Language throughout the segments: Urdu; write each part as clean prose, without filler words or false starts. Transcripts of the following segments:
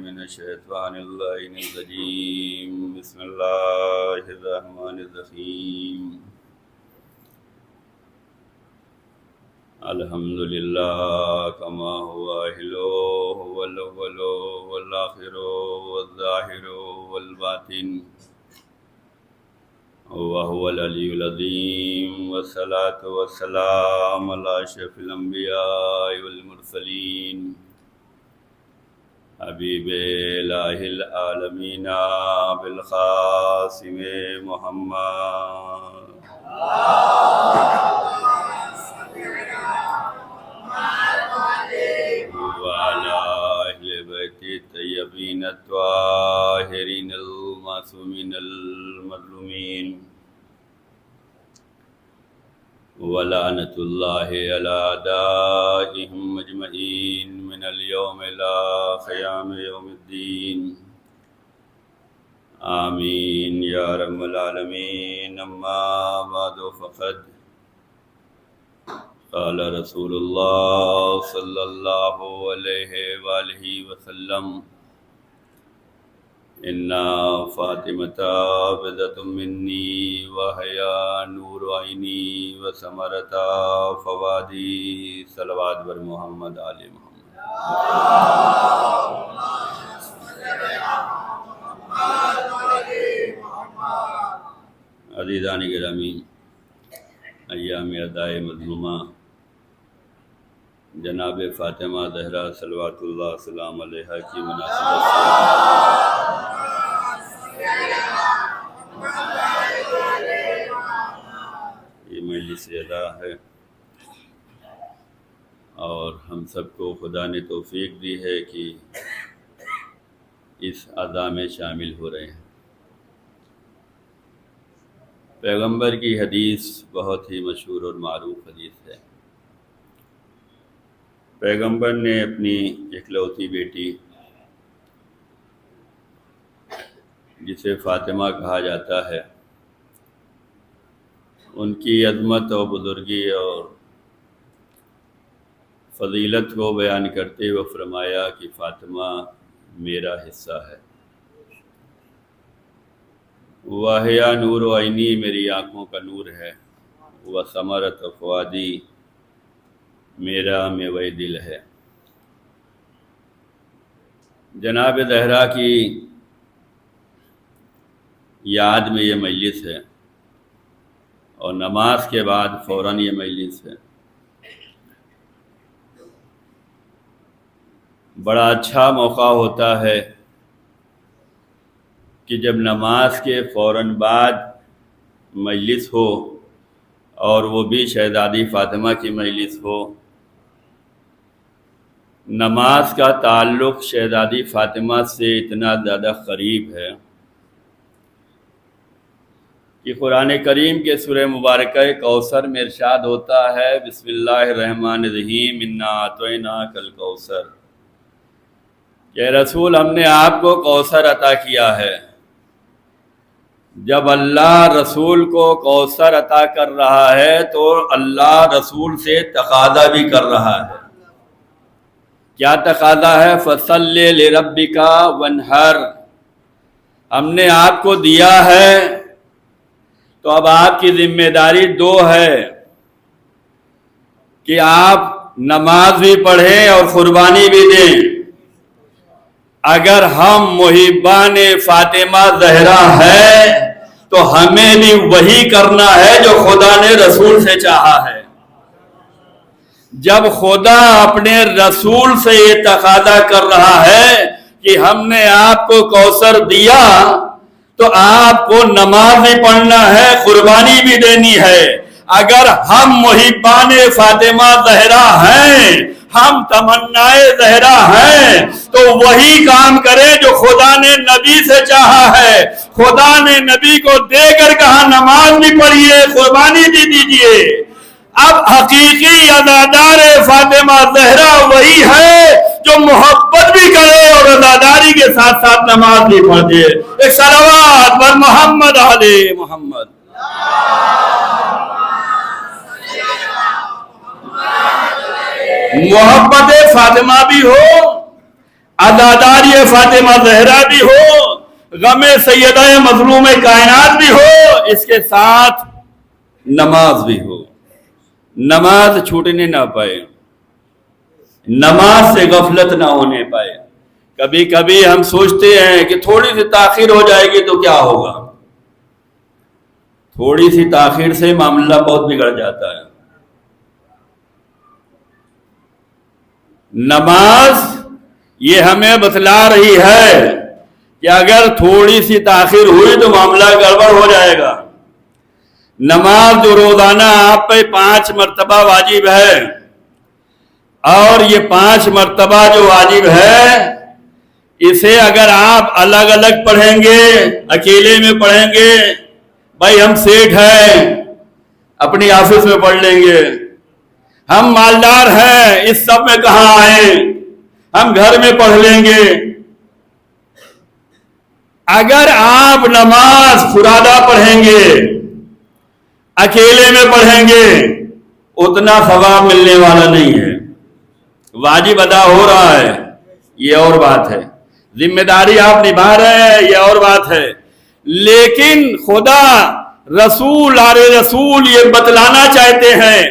من الشیطان اللعین الرجیم بسم اللہ الرحمن الرحیم الحمدللہ کما هو اہلہ هو الاول والآخر والظاہر والباطن وهو العلی العظیم والصلاة والسلام علی اشرف الانبیاء والمرسلین حبیب الہ العالمین بالقاسم محمد وعلی اہل بیت الطیبین الطاہرین المعصومین المظلومین ولعنۃ اللہ علی اعدائہم اجمعین من اليوم الى قیام یوم الدین آمین یا رب العالمین اما بعد فقد قال رسول اللہ صلی اللہ علیہ وآلہ وسلم ان فاطمۃ بضعۃ منی وہی نور عینی وثمرۃ فؤادی صلوات بر محمد آل محمد۔ عزیزان گرامی، ایام ادائے مظلومہ جناب فاطمہ زہرا صلوات اللہ السلام علیہا کی مناسبت سے یہ مجلس ادا ہے، اور ہم سب کو خدا نے توفیق دی ہے کہ اس ادا میں شامل ہو رہے ہیں۔ پیغمبر کی حدیث بہت ہی مشہور اور معروف حدیث ہے۔ پیغمبر نے اپنی اکلوتی بیٹی جسے فاطمہ کہا جاتا ہے، ان کی عظمت اور بزرگی اور فضیلت کو بیان کرتے ہوئے فرمایا کہ فاطمہ میرا حصہ ہے۔ واہیا نور عینی، میری آنکھوں کا نور ہے، وہ ثمرۃ فؤادی، میرا میوہ دل ہے۔ جناب زہرا کی یاد میں یہ مجلس ہے، اور نماز کے بعد فوراً یہ مجلس ہے۔ بڑا اچھا موقع ہوتا ہے کہ جب نماز کے فوراً بعد مجلس ہو، اور وہ بھی شہزادی فاطمہ کی مجلس ہو۔ نماز کا تعلق شہزادی فاطمہ سے اتنا زیادہ قریب ہے کہ قرآن کریم کے سورہ مبارکہ کوثر میں ارشاد ہوتا ہے، بسم اللہ الرحمن الرحیم، انا اعطیناک الکوثر، کہ رسول ہم نے آپ کو کوثر عطا کیا ہے۔ جب اللہ رسول کو کوثر عطا کر رہا ہے تو اللہ رسول سے تقاضا بھی کر رہا ہے۔ کیا تقاضا ہے؟ فَصَلِّ لِرَبِّكَ وَانْحَرْ، ہم نے آپ کو دیا ہے تو اب آپ کی ذمہ داری دو ہے کہ آپ نماز بھی پڑھیں اور قربانی بھی دیں۔ اگر ہم محبان فاطمہ زہرا ہیں تو ہمیں بھی وہی کرنا ہے جو خدا نے رسول سے چاہا ہے۔ جب خدا اپنے رسول سے یہ تقاضا کر رہا ہے کہ ہم نے آپ کو کوثر دیا تو آپ کو نماز بھی پڑھنا ہے، قربانی بھی دینی ہے۔ اگر ہم محبان فاطمہ زہرا ہیں، ہم تمنائے زہرا ہیں، تو وہی کام کریں جو خدا نے نبی سے چاہا ہے۔ خدا نے نبی کو دے کر کہا نماز بھی پڑھیے، قربانی بھی دیجیے۔ اب حقیقی عزادار فاطمہ زہرا وہی ہے جو محبت بھی کرے اور عزاداری کے ساتھ ساتھ نماز بھی پڑھ دے۔ ایک صلوات بر محمد آل محمد۔ محبت فاطمہ بھی ہو، عزاداری فاطمہ زہرا بھی ہو، غم سیدہ مظلوم کائنات بھی ہو، اس کے ساتھ نماز بھی ہو، نماز چھوٹنے نہ پائے، نماز سے غفلت نہ ہونے پائے۔ کبھی کبھی ہم سوچتے ہیں کہ تھوڑی سی تاخیر ہو جائے گی تو کیا ہوگا، تھوڑی سی تاخیر سے معاملہ بہت بگڑ جاتا ہے۔ نماز یہ ہمیں بتلا رہی ہے کہ اگر تھوڑی سی تاخیر ہوئی تو معاملہ گڑبڑ ہو جائے گا۔ نماز جو روزانہ آپ پہ 5 مرتبہ واجب ہے، اور یہ 5 مرتبہ جو واجب ہے اسے اگر آپ الگ الگ پڑھیں گے، اکیلے میں پڑھیں گے، بھائی ہم سیٹھ ہیں اپنی آفس میں پڑھ لیں گے، ہم مالدار ہیں اس سب میں کہاں آئیں، ہم گھر میں پڑھ لیں گے۔ اگر آپ نماز فرادہ پڑھیں گے، اکیلے میں پڑھیں گے، اتنا ثواب ملنے والا نہیں ہے۔ واجب ادا ہو رہا ہے یہ اور بات ہے، ذمہ داری آپ نبھا رہے ہیں یہ اور بات ہے، لیکن خدا رسول رسول یہ بتلانا چاہتے ہیں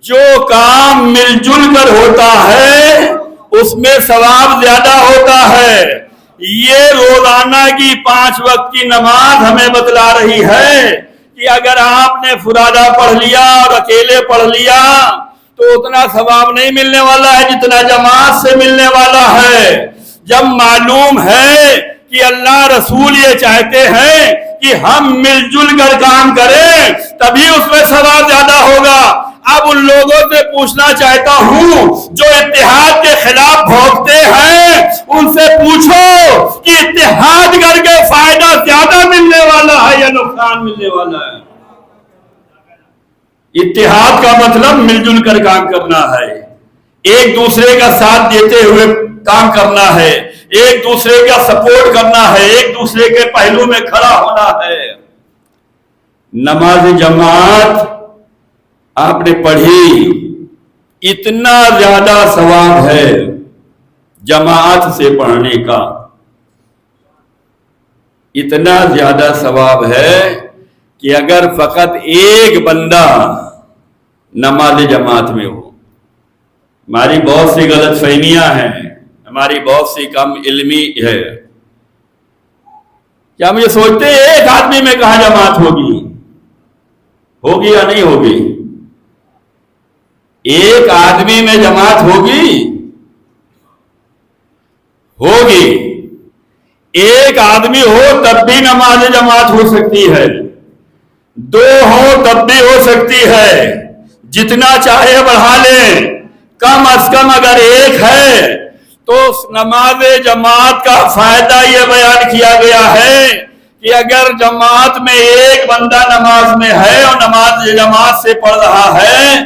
جو کام مل جل کر ہوتا ہے اس میں ثواب زیادہ ہوتا ہے۔ یہ روزانہ کی 5 وقت کی نماز ہمیں بتلا رہی ہے کہ اگر آپ نے فرادہ پڑھ لیا اور اکیلے پڑھ لیا تو اتنا ثواب نہیں ملنے والا ہے جتنا جماعت سے ملنے والا ہے۔ جب معلوم ہے کہ اللہ رسول یہ چاہتے ہیں کہ ہم مل جل کر کام کریں تبھی اس میں ثواب زیادہ ہوگا۔ اب ان لوگوں سے پوچھنا چاہتا ہوں جو اتحاد کے خلاف بھونکتے ہیں، ان سے پوچھو کہ اتحاد کر کے فائدہ زیادہ ملنے والا ہے یا نقصان ملنے والا ہے؟ اتحاد کا مطلب مل جل کر کام کرنا ہے، ایک دوسرے کا ساتھ دیتے ہوئے کام کرنا ہے، ایک دوسرے کا سپورٹ کرنا ہے، ایک دوسرے کے پہلو میں کھڑا ہونا ہے۔ نماز جماعت آپ نے پڑھی، اتنا زیادہ ثواب ہے جماعت سے پڑھنے کا، اتنا زیادہ ثواب ہے کہ اگر فقط ایک بندہ نماز جماعت میں ہو۔ ہماری بہت سی غلط فہمیاں ہیں، ہماری بہت سی کم علمی ہے، کیا ہم یہ سوچتے ہیں ایک آدمی میں کہاں جماعت ہوگی، ہوگی یا نہیں ہوگی؟ ایک آدمی میں جماعت ہوگی، ہوگی، ایک آدمی ہو تب بھی نماز جماعت ہو سکتی ہے، 2 ہو تب بھی ہو سکتی ہے، جتنا چاہے بڑھا لیں، کم از کم اگر ایک ہے تو نماز جماعت کا فائدہ یہ بیان کیا گیا ہے کہ اگر جماعت میں ایک بندہ نماز میں ہے اور نماز جماعت سے پڑھ رہا ہے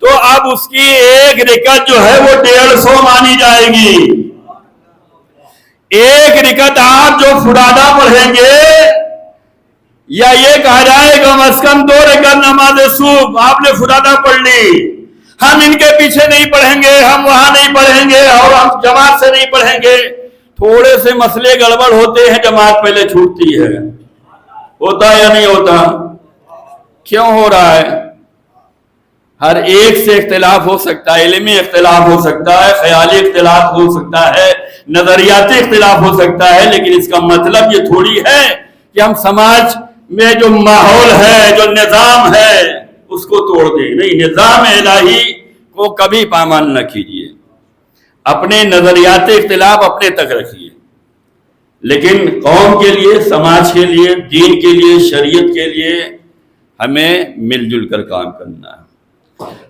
تو اب اس کی ایک رکعت جو ہے وہ 150 مانی جائے گی۔ ایک رکعت آپ جو فرادہ پڑھیں گے، یا یہ کہا جائے کم از کم 2 رکعت نماز صبح آپ نے فرادہ پڑھ لی، ہم ان کے پیچھے نہیں پڑھیں گے، ہم وہاں نہیں پڑھیں گے اور ہم جماعت سے نہیں پڑھیں گے، تھوڑے سے مسئلے گڑبڑ ہوتے ہیں، جماعت پہلے چھوٹتی ہے، ہوتا یا نہیں ہوتا؟ کیوں ہو رہا ہے؟ ہر ایک سے اختلاف ہو سکتا ہے، علمی اختلاف ہو سکتا ہے، خیالی اختلاف ہو سکتا ہے، نظریاتی اختلاف ہو سکتا ہے، لیکن اس کا مطلب یہ تھوڑی ہے کہ ہم سماج میں جو ماحول ہے، جو نظام ہے اس کو توڑ دیں۔ نہیں، نظام الہی کو کبھی پامال نہ کیجیے، اپنے نظریاتی اختلاف اپنے تک رکھیے، لیکن قوم کے لیے، سماج کے لیے، دین کے لیے، شریعت کے لیے ہمیں مل جل کر کام کرنا ہے۔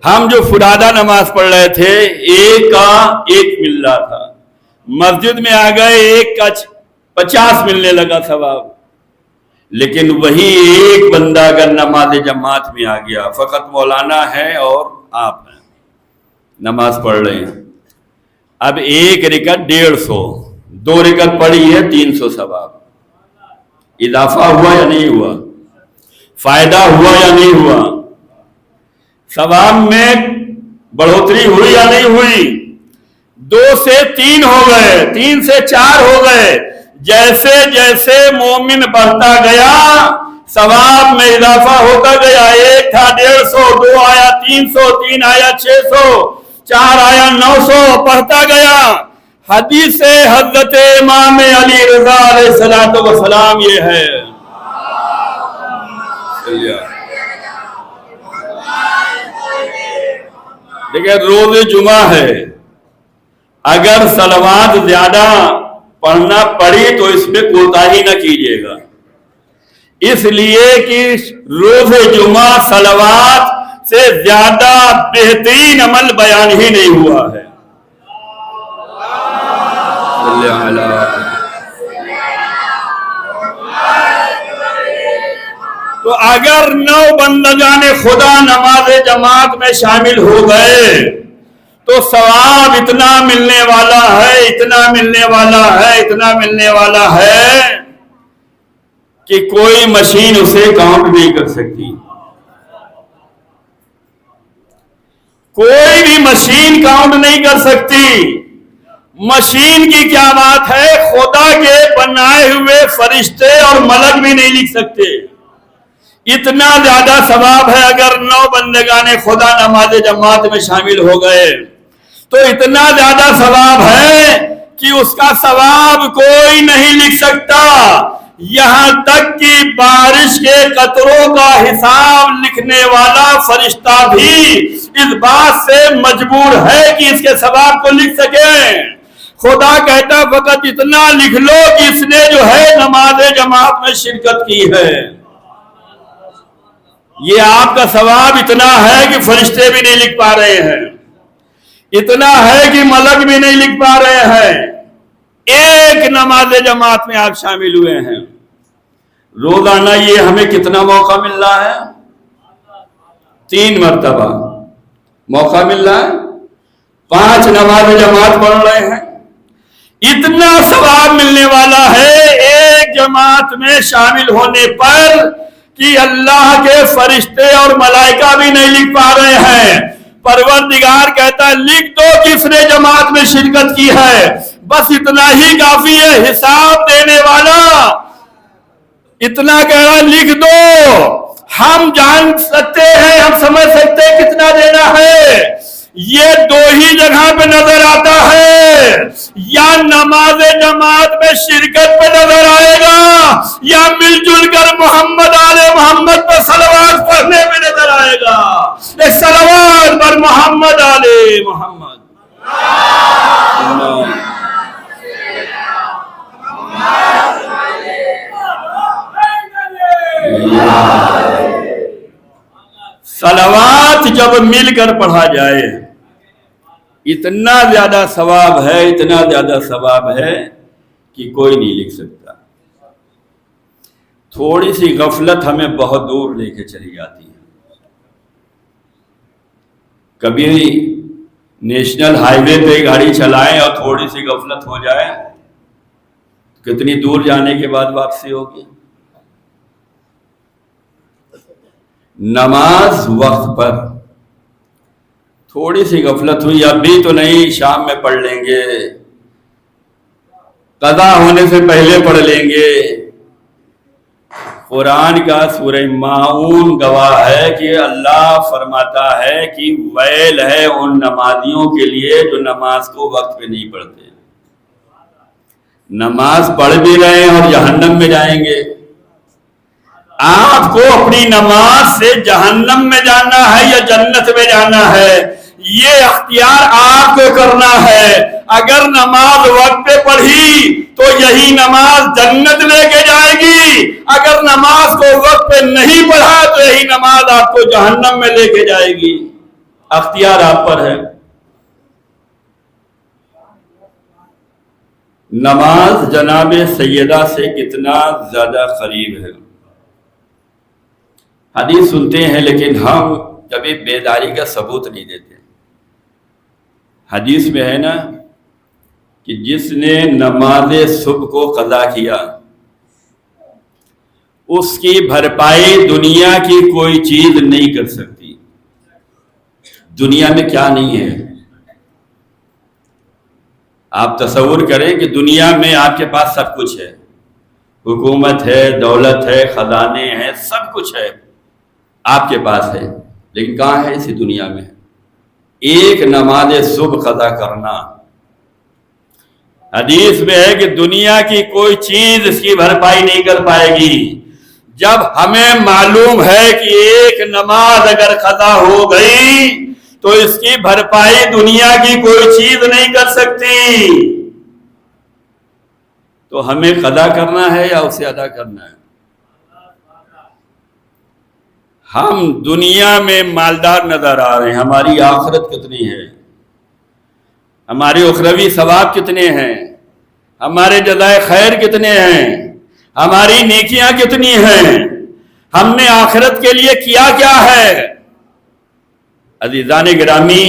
ہم جو فرادہ نماز پڑھ رہے تھے، ایک کا ایک مل رہا تھا، مسجد میں آ گئے ایک کا 50 ملنے لگا ثواب، لیکن وہی ایک بندہ اگر نماز جماعت میں آ گیا، فقط مولانا ہے اور آپ ہیں، نماز پڑھ رہے ہیں، اب ایک رکعت 150، 2 رکعت پڑھی ہے 300 ثواب، اضافہ ہوا یا نہیں ہوا؟ فائدہ ہوا یا نہیں ہوا؟ ثواب میں بڑھوتری ہوئی یا نہیں ہوئی؟ 2 سے 3 ہو گئے, 3 سے 4 ہو گئے. جیسے جیسے مومن بڑھتا گیا ثواب میں اضافہ ہوتا گیا. 1 تھا 150, 2 آیا 300, 3 آیا 600, 4 آیا 900, پڑھتا گیا. حدیث حضرت امام علی رضا علیہ الصلوۃ والسلام یہ ہے. دیکھیں روز جمعہ ہے, اگر صلوات زیادہ پڑھنا پڑی تو اس میں کوتاہی نہ کیجیے گا, اس لیے کہ روز جمعہ صلوات سے زیادہ بہترین عمل بیان ہی نہیں ہوا ہے. تو اگر 9 بندگان خدا نماز جماعت میں شامل ہو گئے تو ثواب اتنا ملنے والا ہے, اتنا ملنے والا ہے, اتنا ملنے والا ہے کہ کوئی مشین اسے کاؤنٹ نہیں کر سکتی. کوئی بھی مشین کاؤنٹ نہیں کر سکتی. مشین کی کیا بات ہے, خدا کے بنائے ہوئے فرشتے اور ملک بھی نہیں لکھ سکتے. اتنا زیادہ ثواب ہے. اگر 9 بندگان خدا نماز جماعت میں شامل ہو گئے تو اتنا زیادہ ثواب ہے کہ اس کا ثواب کوئی نہیں لکھ سکتا. یہاں تک کہ بارش کے قطروں کا حساب لکھنے والا فرشتہ بھی اس بات سے مجبور ہے کہ اس کے ثواب کو لکھ سکے. خدا کہتا فقط اتنا لکھ لو کہ اس نے جو ہے نماز جماعت میں شرکت کی ہے. یہ آپ کا ثواب اتنا ہے کہ فرشتے بھی نہیں لکھ پا رہے ہیں, اتنا ہے کہ ملک بھی نہیں لکھ پا رہے ہیں. ایک نماز جماعت میں آپ شامل ہوئے ہیں. روزانہ یہ ہمیں کتنا موقع مل رہا ہے؟ 3 مرتبہ موقع مل رہا ہے. 5 نماز جماعت پڑھ رہے ہیں. اتنا ثواب ملنے والا ہے ایک جماعت میں شامل ہونے پر کہ اللہ کے فرشتے اور ملائکہ بھی نہیں لکھ پا رہے ہیں. پروردگار کہتا ہے لکھ دو کس نے جماعت میں شرکت کی ہے, بس اتنا ہی کافی ہے. حساب دینے والا اتنا کہہ رہا لکھ دو. ہم جان سکتے ہیں, ہم سمجھ سکتے ہیں کتنا دینا ہے. یہ 2 ہی جگہ پہ نظر آتا ہے, یا نماز جماعت میں شرکت پہ نظر آئے گا یا مل جل کر محمد آل محمد پر صلوات پڑھنے میں نظر آئے گا. ایک صلوات پر محمد آل محمد. صلوات جب مل کر پڑھا جائے اتنا زیادہ ثواب ہے, اتنا زیادہ ثواب ہے کہ کوئی نہیں لکھ سکتا. تھوڑی سی غفلت ہمیں بہت دور لے کے چلی جاتی ہے. کبھی نیشنل ہائی وے پہ گاڑی چلائیں اور تھوڑی سی غفلت ہو جائے, کتنی دور جانے کے بعد واپسی ہوگی. نماز وقت پر تھوڑی سی غفلت ہوئی, ابھی تو نہیں, شام میں پڑھ لیں گے, قضا ہونے سے پہلے پڑھ لیں گے. قرآن کا سورہ ماعون گواہ ہے کہ اللہ فرماتا ہے کہ ویل ہے ان نمازیوں کے لیے جو نماز کو وقت پہ نہیں پڑھتے. نماز پڑھ بھی رہے ہیں اور جہنم میں جائیں گے. آپ کو اپنی نماز سے جہنم میں جانا ہے یا جنت میں جانا ہے, یہ اختیار آپ کو کرنا ہے. اگر نماز وقت پہ پڑھی تو یہی نماز جنت لے کے جائے گی, اگر نماز کو وقت پہ نہیں پڑھا تو یہی نماز آپ کو جہنم میں لے کے جائے گی. اختیار آپ پر ہے. نماز جناب سیدہ سے کتنا زیادہ قریب ہے. حدیث سنتے ہیں لیکن ہم کبھی بیداری کا ثبوت نہیں دیتے. حدیث میں ہے نا کہ جس نے نماز صبح کو قضا کیا اس کی بھرپائی دنیا کی کوئی چیز نہیں کر سکتی. دنیا میں کیا نہیں ہے, آپ تصور کریں کہ دنیا میں آپ کے پاس سب کچھ ہے، حکومت ہے، دولت ہے، خزانے ہیں، سب کچھ ہے آپ کے پاس ہے، لیکن کہاں ہے اسی دنیا میں؟ ایک نماز صبح قضا کرنا۔ حدیث میں ہے کہ دنیا کی کوئی چیز اس کی بھرپائی نہیں کر پائے گی۔ جب ہمیں معلوم ہے کہ ایک نماز اگر قضا ہو گئی تو اس کی بھرپائی دنیا کی کوئی چیز نہیں کر سکتی، تو ہمیں قضا کرنا ہے یا اسے ادا کرنا ہے؟ ہم دنیا میں مالدار نظر آ رہے ہیں، ہماری آخرت کتنی ہے، ہمارے اخروی ثواب کتنے ہیں، ہمارے جزائے خیر کتنے ہیں، ہماری نیکیاں کتنی ہیں، ہم نے آخرت کے لیے کیا کیا ہے؟ عزیزان گرامی،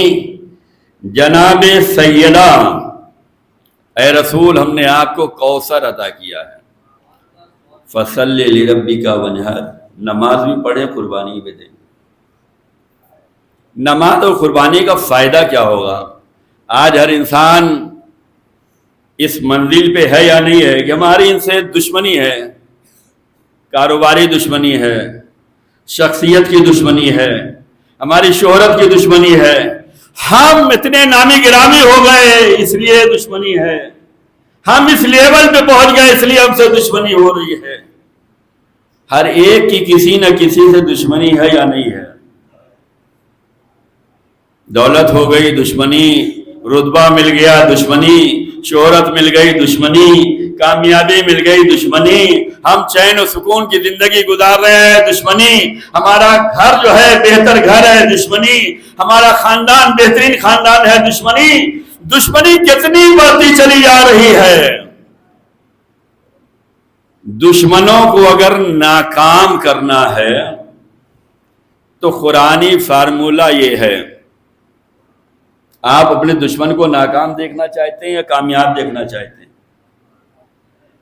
جناب سیدہ اے رسول، ہم نے آپ کو کوثر عطا کیا ہے، فصل لربک وانحر، نماز بھی پڑھیں، قربانی بھی دیں۔ نماز اور قربانی کا فائدہ کیا ہوگا؟ آج ہر انسان اس منزل پہ ہے یا نہیں ہے کہ ہماری ان سے دشمنی ہے، کاروباری دشمنی ہے، شخصیت کی دشمنی ہے، ہماری شہرت کی دشمنی ہے، ہم اتنے نامی گرامی ہو گئے اس لیے دشمنی ہے، ہم اس لیول پہ پہنچ گئے اس لیے ہم سے دشمنی ہو رہی ہے۔ ہر ایک کی کسی نہ کسی سے دشمنی ہے یا نہیں ہے؟ دولت ہو گئی دشمنی، رتبہ مل گیا دشمنی، شہرت مل گئی دشمنی، کامیابی مل گئی دشمنی، ہم چین و سکون کی زندگی گزار رہے ہیں دشمنی، ہمارا گھر جو ہے بہتر گھر ہے دشمنی، ہمارا خاندان بہترین خاندان ہے دشمنی۔ دشمنی کتنی بڑھتی چلی جا رہی ہے۔ دشمنوں کو اگر ناکام کرنا ہے تو قرآنی فارمولہ یہ ہے، آپ اپنے دشمن کو ناکام دیکھنا چاہتے ہیں یا کامیاب دیکھنا چاہتے ہیں؟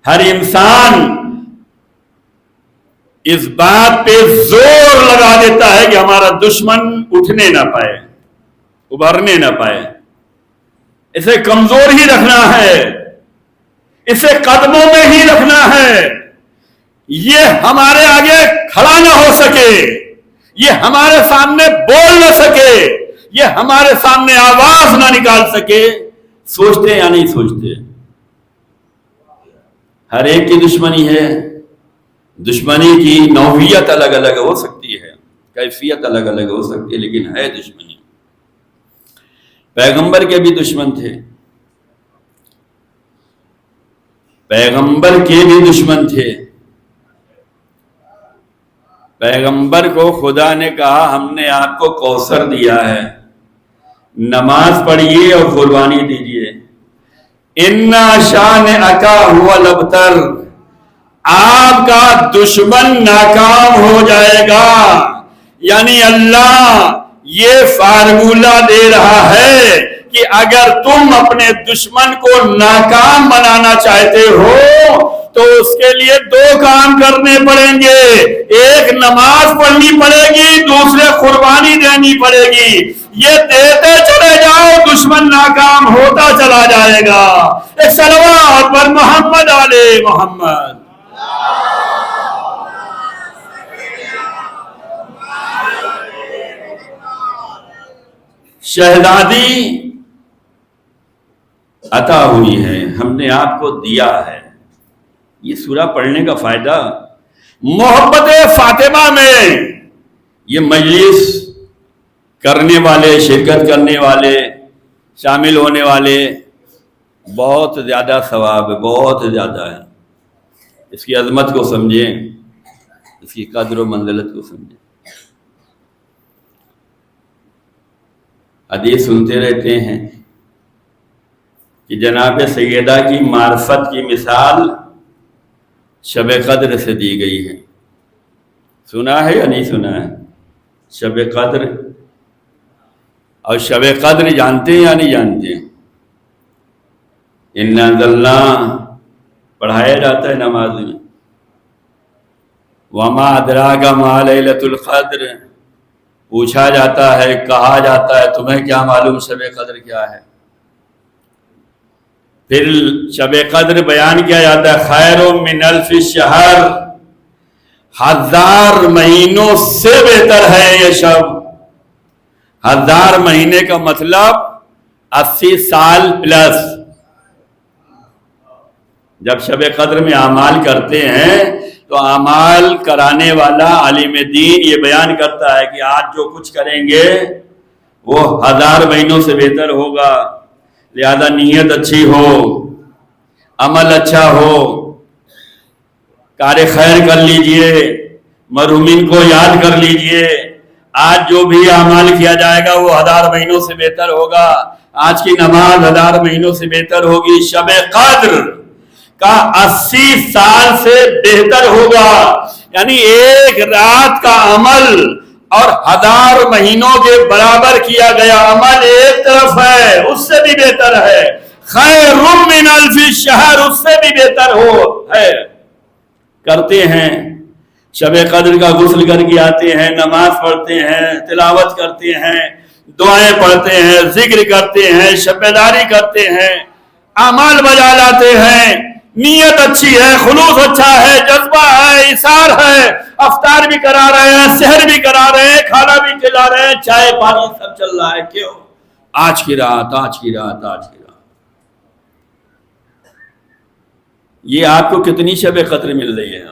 ہر انسان اس بات پہ زور لگا دیتا ہے کہ ہمارا دشمن اٹھنے نہ پائے، ابھرنے نہ پائے، اسے کمزور ہی رکھنا ہے، اسے قدموں میں ہی رکھنا ہے، یہ ہمارے آگے کھڑا نہ ہو سکے، یہ ہمارے سامنے بول نہ سکے، یہ ہمارے سامنے آواز نہ نکال سکے۔ سوچتے یا نہیں سوچتے؟ ہر ایک کی دشمنی ہے، دشمنی کی نوعیت الگ الگ ہو سکتی ہے، کیفیت الگ الگ ہو سکتی ہے، لیکن ہے دشمنی۔ پیغمبر کے بھی دشمن تھے، پیغمبر کے بھی دشمن تھے، پیغمبر کو خدا نے کہا ہم نے آپ کو کوثر دیا ہے، نماز پڑھیے اور قربانی دیجیے، اِنَّ شَانِئَکَ هُوَ الْأَبْتَرُ، آپ کا دشمن ناکام ہو جائے گا۔ یعنی اللہ یہ فارمولہ دے رہا ہے کہ اگر تم اپنے دشمن کو ناکام بنانا چاہتے ہو تو اس کے لیے دو کام کرنے پڑیں گے، ایک نماز پڑھنی پڑے گی، دوسرے قربانی دینی پڑے گی۔ یہ دیتے چلے جاؤ، دشمن ناکام ہوتا چلا جائے گا۔ ایک صلوات پر محمد علیہ محمد۔ شہزادی عطا ہوئی ہے، ہم نے آپ کو دیا ہے۔ یہ سورہ پڑھنے کا فائدہ محبت فاطمہ میں یہ مجلس کرنے والے، شرکت کرنے والے، شامل ہونے والے بہت زیادہ ثواب ہے، بہت زیادہ ہے۔ اس کی عظمت کو سمجھیں، اس کی قدر و منزلت کو سمجھیں۔ حدیث سنتے رہتے ہیں کہ جناب سیدہ کی معرفت کی مثال شب قدر سے دی گئی ہے۔ سنا ہے یا نہیں سنا ہے؟ شب قدر، اور شب قدر جانتے ہیں یا نہیں جانتے ہیں؟ اِنَّا أَنزَلْنَاهُ پڑھایا جاتا ہے نماز میں، وَمَا أَدْرَاكَ مَا لَيْلَةُ الْقَدْرِ پوچھا جاتا ہے، کہا جاتا ہے تمہیں کیا معلوم شب قدر کیا ہے؟ پھر شب قدر بیان کیا جاتا ہے خیر من الف شہر، 1000 مہینوں سے بہتر ہے یہ شب۔ 1000 مہینے کا مطلب 80 سال پلس۔ جب شب قدر میں اعمال کرتے ہیں تو اعمال کرانے والا عالم دین یہ بیان کرتا ہے کہ آج جو کچھ کریں گے وہ 1000 مہینوں سے بہتر ہوگا، لہذا نیت اچھی ہو، عمل اچھا ہو، کار خیر کر لیجئے، مرحومین کو یاد کر لیجئے۔ آج جو بھی اعمال کیا جائے گا وہ 1000 مہینوں سے بہتر ہوگا۔ آج کی نماز 1000 مہینوں سے بہتر ہوگی۔ شب قدر کا 80 سال سے بہتر ہوگا، یعنی ایک رات کا عمل اور 1000 مہینوں کے برابر کیا گیا عمل ایک طرف ہے، اس سے بھی بہتر ہے۔ خیر من الف شہر، اس سے بھی بہتر ہے۔ کرتے ہیں شب قدر کا غسل کر کے آتے ہیں، نماز پڑھتے ہیں، تلاوت کرتے ہیں، دعائیں پڑھتے ہیں، ذکر کرتے ہیں، شب بیداری کرتے ہیں، اعمال بجا لاتے ہیں، نیت اچھی ہے، خلوص اچھا ہے، جذبہ ہے، اثار ہے، افطار بھی کرا رہے ہیں، سحر بھی کرا رہے ہیں، کھانا بھی کھلا رہے ہیں، چائے پانی سب چل رہا ہے۔ کیوں؟ آج کی رات، آج کی رات، آج کی رات۔ یہ آپ کو کتنی شب قدر مل رہی ہے؟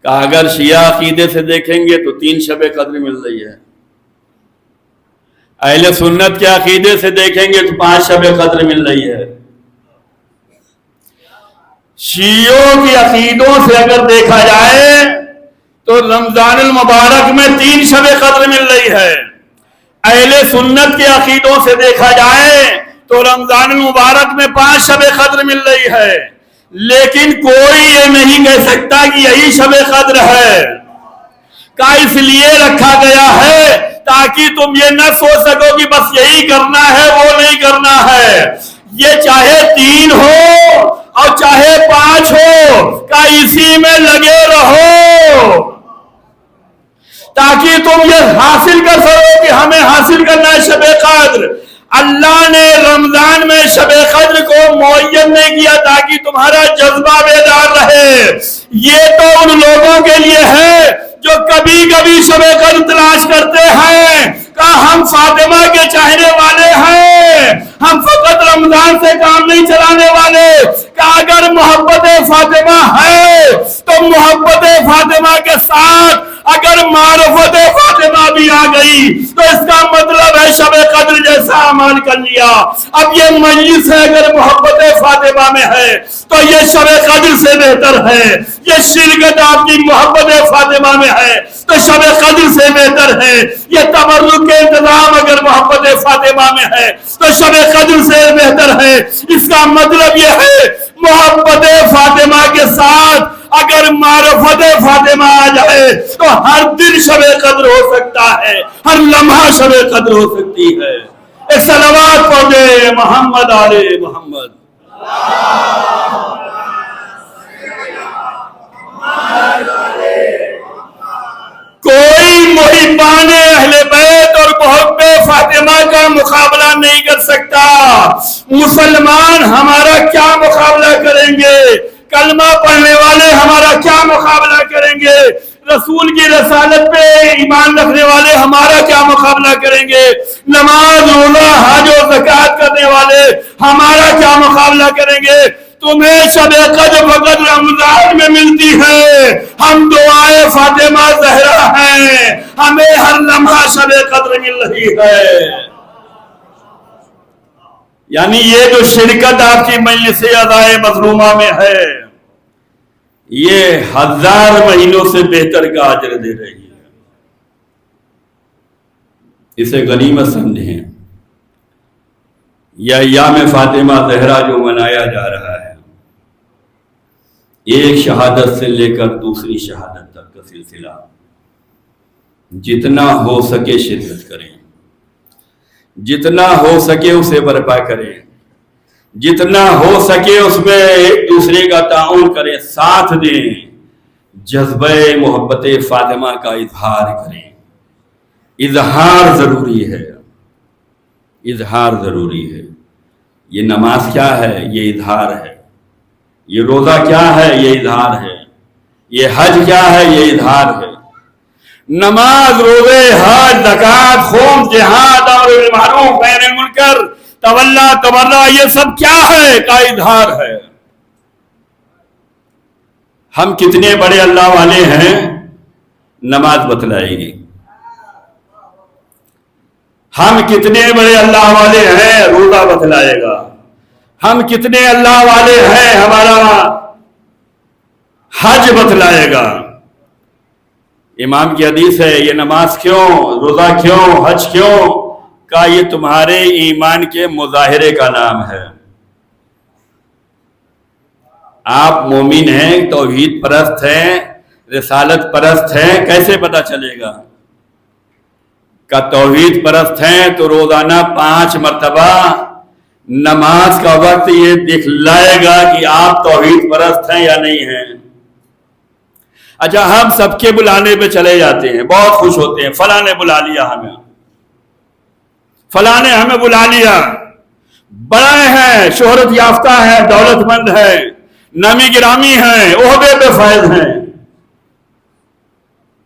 کہ اگر شیعہ عقیدے سے دیکھیں گے تو 3 شب قدر مل رہی ہے، اہل سنت کے عقیدے سے دیکھیں گے تو 5 شب قدر مل رہی ہے۔ شیعوں کی عقیدوں سے اگر دیکھا جائے تو رمضان المبارک میں 3 شب قدر مل رہی ہے۔ اہل سنت کے عقیدوں سے دیکھا جائے تو رمضان المبارک میں 5 شب قدر مل رہی ہے، لیکن کوئی یہ نہیں کہہ سکتا کہ یہی شب قدر ہے۔ کا اس لیے رکھا گیا ہے تاکہ تم یہ نہ سوچ سکو کہ بس یہی کرنا ہے، وہ نہیں کرنا ہے۔ یہ چاہے 3 ہو اور چاہے 5 ہو، کا اسی میں لگے رہو تاکہ تم یہ حاصل کر سکو کہ ہمیں حاصل کرنا ہے شب قدر۔ اللہ نے رمضان میں شب قدر کو معین نہیں کیا تاکہ تمہارا جذبہ بیدار رہے۔ یہ تو ان لوگوں کے لیے ہے جو کبھی کبھی شب قدر تلاش کرتے ہیں کہ ہم فاطمہ کے چاہنے والے ہیں، ہم فقط رمضان سے کام نہیں چلانے والے، کہ اگر محبت فاطمہ ہے تو محبت فاطمہ کے ساتھ اگر معرفت فاطمہ بھی آ گئی تو اس کا مطلب ہے شب قدر جیسا عمل کر لیا۔ اب یہ مجلس ہے اگر محبت فاطمہ میں ہے تو یہ شب قدر سے بہتر ہے، یہ شرکت آپ کی محبت فاطمہ میں ہے تو شب قدر سے بہتر ہے، یہ تبرک کے انتظام اگر محبت فاطمہ میں ہے تو شب قدر سے بہتر ہے۔ اس کا مطلب یہ ہے محبت فاطمہ کے ساتھ اگر معرفت فاطمہ آ جائے تو ہر دن شب قدر ہو سکتا ہے، ہر لمحہ شب قدر ہو سکتی ہے۔ ایک صلوات پڑھے محمد آلِ محمد۔ کوئی محبان اہل بیت اور محب فاطمہ کا مقابلہ نہیں کر سکتا۔ مسلمان ہمارا کیا مقابلہ کریں گے؟ کلمہ پڑھنے والے ہمارا کیا مقابلہ کریں گے؟ رسول کی رسالت پہ ایمان رکھنے والے ہمارا کیا مقابلہ کریں گے؟ نماز، روزہ، حج و زکوٰۃ کرنے والے ہمارا کیا مقابلہ کریں گے؟ تمہیں شب قدر فقط رمضان میں ملتی ہے، ہم دعائے فاطمہ زہرا ہیں، ہمیں ہر لمحہ شب قدر مل رہی ہے۔ یعنی یہ جو شرکت آپ کی مجلس ادائے مظلومہ میں ہے یہ 1000 مہینوں سے بہتر کا اجر دے رہی ہے۔ اسے غنیمت سمجھیں۔ یہ ایام فاطمہ زہرا جو منایا جا رہا ہے، ایک شہادت سے لے کر دوسری شہادت تک کا سلسلہ، جتنا ہو سکے شرکت کریں، جتنا ہو سکے اسے برپا کریں، جتنا ہو سکے اس میں ایک دوسرے کا تعاون کریں، ساتھ دیں، جذبہ محبت فاطمہ کا اظہار کریں۔ اظہار ضروری ہے، اظہار ضروری ہے۔ یہ نماز کیا ہے؟ یہ اظہار ہے. یہ روزہ کیا ہے؟ یہ اظہار ہے. یہ حج کیا ہے؟ یہ اظہار ہے. نماز، روزے، حج، زکوٰۃ، خوف، جہاد، امر بالمعروف نہی عن المنکر، تولا تبرع، یہ سب کیا ہے؟ کا اظہار ہے. ہم کتنے بڑے اللہ والے ہیں؟ نماز بتلائے گی. ہم کتنے بڑے اللہ والے ہیں؟ روزہ بتلائے گا. ہم کتنے اللہ والے ہیں؟ ہمارا حج بتلائے گا. امام کی حدیث ہے، یہ نماز کیوں، روزہ کیوں، حج کیوں؟ کا یہ تمہارے ایمان کے مظاہرے کا نام ہے. آپ مومن ہیں، توحید پرست ہیں، رسالت پرست ہیں، کیسے پتہ چلے گا؟ کا توحید پرست ہیں تو روزانہ 5 مرتبہ نماز کا وقت یہ دکھلائے گا کہ آپ توحید پرست ہیں یا نہیں ہیں. اچھا، ہم سب کے بلانے پہ چلے جاتے ہیں، بہت خوش ہوتے ہیں، فلاں نے بلا لیا ہمیں، فلاں نے ہمیں بلا لیا، بڑے ہیں، شہرت یافتہ ہیں، دولت مند ہیں، نامی گرامی ہیں، عہدے پہ فائز ہیں.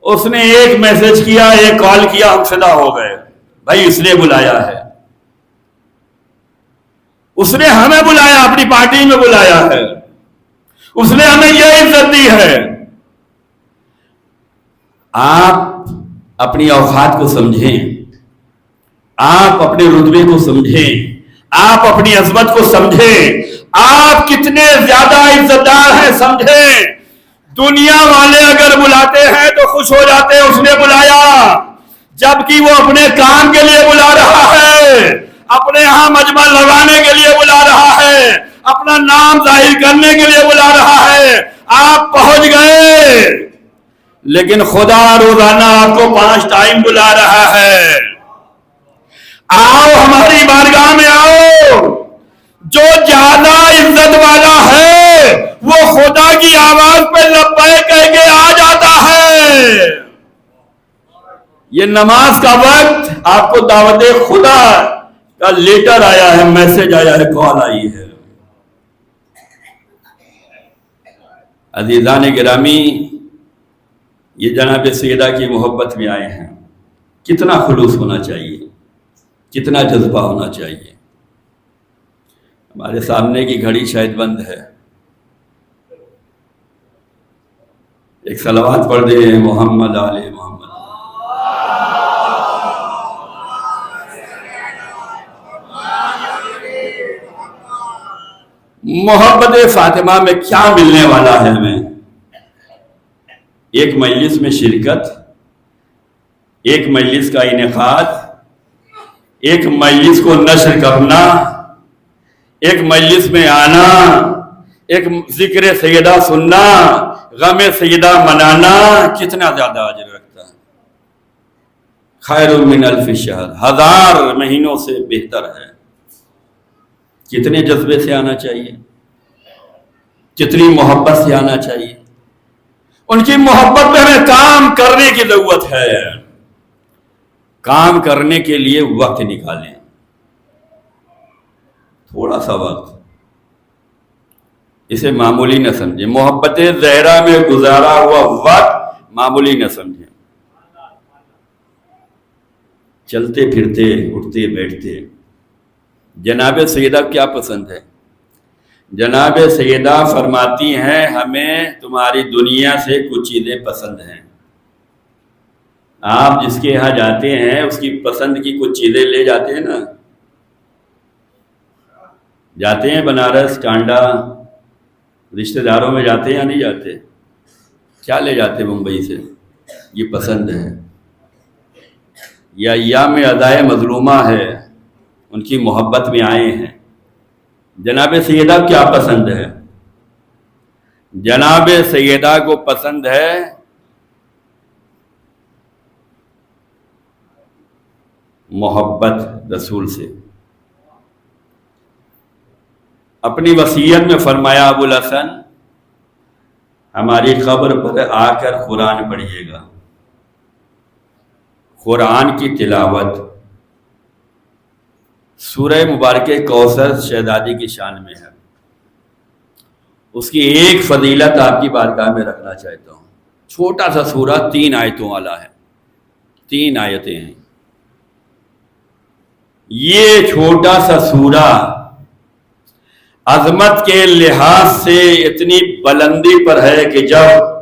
اس نے ایک میسج کیا، ایک کال کیا، ہم فدا ہو گئے. بھائی اس نے بلایا ہے، اس نے ہمیں بلایا، اپنی پارٹی میں بلایا ہے، اس نے ہمیں یہ عزت دی ہے. آپ اپنی اوقات کو سمجھیں، آپ اپنے رتبے کو سمجھیں، آپ اپنی عظمت کو سمجھیں، آپ کتنے زیادہ عزت دار ہیں سمجھیں. دنیا والے اگر بلاتے ہیں تو خوش ہو جاتے ہیں، اس نے بلایا، جبکہ وہ اپنے کام کے لیے بلا رہا ہے، اپنے ہاں مجمع لگانے کے لیے بلا رہا ہے، اپنا نام ظاہر کرنے کے لیے بلا رہا ہے. آپ پہنچ گئے، لیکن خدا روزانہ آپ کو 5 ٹائم بلا رہا ہے. آؤ ہماری بارگاہ میں آؤ. جو زیادہ عزت والا ہے وہ خدا کی آواز پہ لبیک کہہ کے آ جاتا ہے. یہ نماز کا وقت آپ کو دعوت خدا کا لیٹر آیا ہے، میسج آیا ہے، کال آئی ہے. عزیزان گرامی، یہ جناب سیدہ کی محبت میں آئے ہیں. کتنا خلوص ہونا چاہیے، کتنا جذبہ ہونا چاہیے. ہمارے سامنے کی گھڑی شاید بند ہے. ایک صلوات پڑھ دے، محمد آل محمد. محبت فاطمہ میں کیا ملنے والا ہے ہمیں؟ ایک مجلس میں شرکت، ایک مجلس کا انعقاد، ایک مجلس کو نشر کرنا، ایک مجلس میں آنا، ایک ذکر سیدہ سننا، غم سیدہ منانا، کتنا زیادہ اجر رکھتا ہے. خیر من الف شہر، 1000 مہینوں سے بہتر ہے. کتنے جذبے سے آنا چاہیے، کتنی محبت سے آنا چاہیے. ان کی محبت میں ہمیں کام کرنے کی ضرورت ہے. کام کرنے کے لیے وقت نکالیں، تھوڑا سا وقت. اسے معمولی نہ سمجھیں. محبت زہرا میں گزارا ہوا وقت معمولی نہ سمجھیں. چلتے پھرتے، اٹھتے بیٹھتے. جناب سیدہ کیا پسند ہے؟ جناب سیدہ فرماتی ہیں ہمیں تمہاری دنیا سے کچھ چیزیں پسند ہیں. آپ جس کے یہاں جاتے ہیں اس کی پسند کی کچھ چیزیں لے جاتے ہیں نا. جاتے ہیں بنارس، ٹانڈا، رشتہ داروں میں جاتے ہیں یا نہیں جاتے؟ کیا لے جاتے ممبئی سے؟ یہ پسند ہے. یا ایام ادائے مظلومہ ہے، ان کی محبت میں آئے ہیں. جناب سیدہ کیا پسند ہے؟ جناب سیدہ کو پسند ہے محبت رسول سے. اپنی وصیت میں فرمایا ابو الحسن ہماری قبر پر آ کر قرآن پڑھیے گا. قرآن کی تلاوت سورہ مبارکہ کوثر شہزادی کی شان میں ہے. اس کی ایک فضیلت آپ کی بارگاہ میں رکھنا چاہتا ہوں. چھوٹا سا سورہ 3 آیتوں والا ہے، 3 آیتیں ہیں. یہ چھوٹا سا سورہ عظمت کے لحاظ سے اتنی بلندی پر ہے کہ جب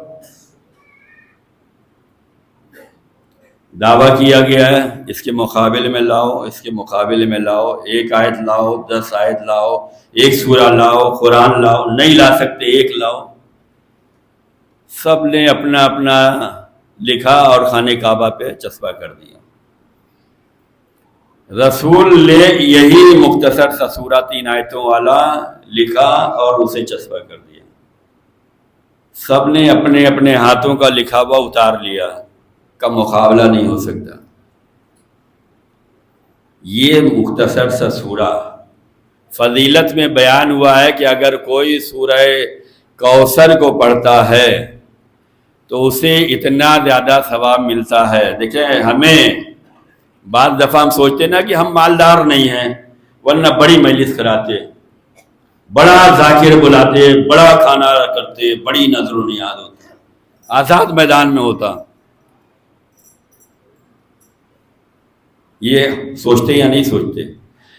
دعویٰ کیا گیا ہے اس کے مقابلے میں لاؤ، اس کے مقابلے میں لاؤ، 1 آیت لاؤ، 10 آیت لاؤ، 1 سورہ لاؤ، قرآن لاؤ، نہیں لا سکتے 1 لاؤ. سب نے اپنا اپنا لکھا اور خانہ کعبہ پہ چسپاں کر دیا. رسول نے یہی مختصر سا سورہ 3 آیتوں والا لکھا اور اسے چسپاں کر دیا. سب نے اپنے اپنے ہاتھوں کا لکھا ہوا اتار لیا، کا مقابلہ نہیں ہو سکتا. یہ مختصر سا سورہ فضیلت میں بیان ہوا ہے کہ اگر کوئی سورہ کوثر کو پڑھتا ہے تو اسے اتنا زیادہ ثواب ملتا ہے. دیکھیں، ہمیں بعض دفعہ ہم سوچتے نا کہ ہم مالدار نہیں ہیں، ورنہ بڑی مجلس کراتے، بڑا ذاکر بلاتے، بڑا کھانا کرتے، بڑی نظر و نیاز ہوتی، آزاد میدان میں ہوتا. یہ سوچتے یا نہیں سوچتے؟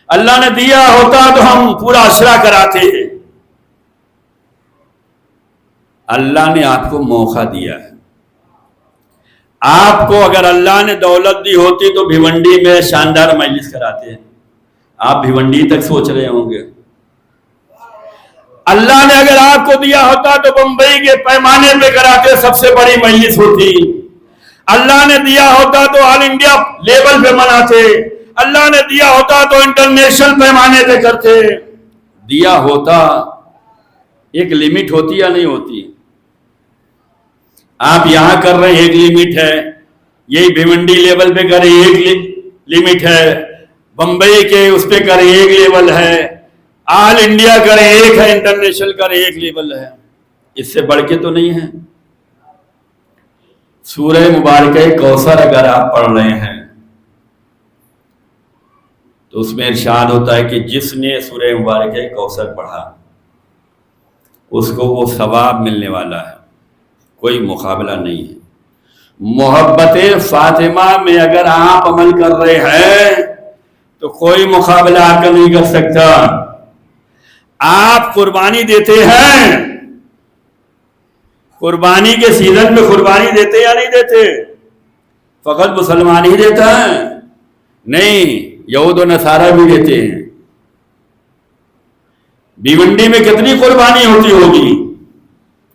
اللہ نے دیا ہوتا تو ہم پورا عشرہ کراتے. اللہ نے آپ کو موقع دیا ہے. آپ کو اگر اللہ نے دولت دی ہوتی تو بھیونڈی میں شاندار مجلس کراتے ہیں. آپ بھیونڈی تک سوچ رہے ہوں گے. اللہ نے اگر آپ کو دیا ہوتا تو بمبئی کے پیمانے پہ کراتے، سب سے بڑی مجلس ہوتی. اللہ نے دیا ہوتا تو آل انڈیا لیول پہ مناتے. اللہ نے دیا ہوتا تو انٹرنیشنل پیمانے پہ کرتے. دیا ہوتا، ایک لمٹ ہوتی یا نہیں ہوتی؟ آپ یہاں کر رہے ہیں، ایک لمٹ ہے. یہی بھیونڈی لیول پہ کریں، ایک لمٹ ہے. بمبئی کے اس پہ کریں، ایک لیول ہے. آل انڈیا کریں، ایک ہے. انٹرنیشنل کریں، ایک لیول ہے. اس سے بڑھ کے تو نہیں ہے. سورہ مبارکہ کوثر اگر آپ پڑھ رہے ہیں تو اس میں ارشاد ہوتا ہے کہ جس نے سورہ مبارکہ کوثر پڑھا اس کو وہ ثواب ملنے والا ہے، کوئی مقابلہ نہیں ہے. محبت فاطمہ میں اگر آپ عمل کر رہے ہیں تو کوئی مقابلہ آپ کا نہیں کر سکتا. آپ قربانی دیتے ہیں، قربانی کے سیزن میں قربانی دیتے یا نہیں دیتے؟ فقط مسلمان ہی دیتا ہے؟ نہیں، یہود و نصارہ بھی دیتے ہیں. بھیونڈی میں کتنی قربانی ہوتی ہوگی،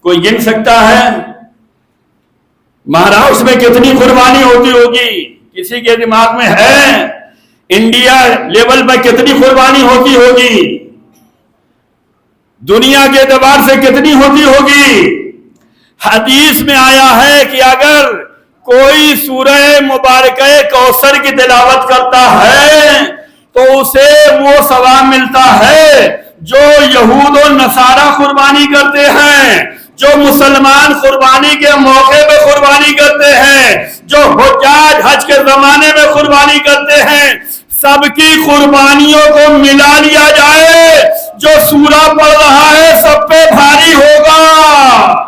کوئی گن سکتا ہے؟ مہاراشٹر میں کتنی قربانی ہوتی ہوگی، کسی کے دماغ میں ہے؟ انڈیا لیول پر کتنی قربانی ہوتی ہوگی، دنیا کے اعتبار سے کتنی ہوتی ہوگی؟ حدیث میں آیا ہے کہ اگر کوئی سورہ مبارکہ کوثر کی تلاوت کرتا ہے تو اسے وہ ثواب ملتا ہے جو یہود و نصارہ قربانی کرتے ہیں، جو مسلمان قربانی کے موقع پہ قربانی کرتے ہیں، جو حجاج حج کے زمانے میں قربانی کرتے ہیں. سب کی قربانیوں کو ملا لیا جائے، جو سورہ پڑھ رہا ہے سب پہ بھاری ہوگا.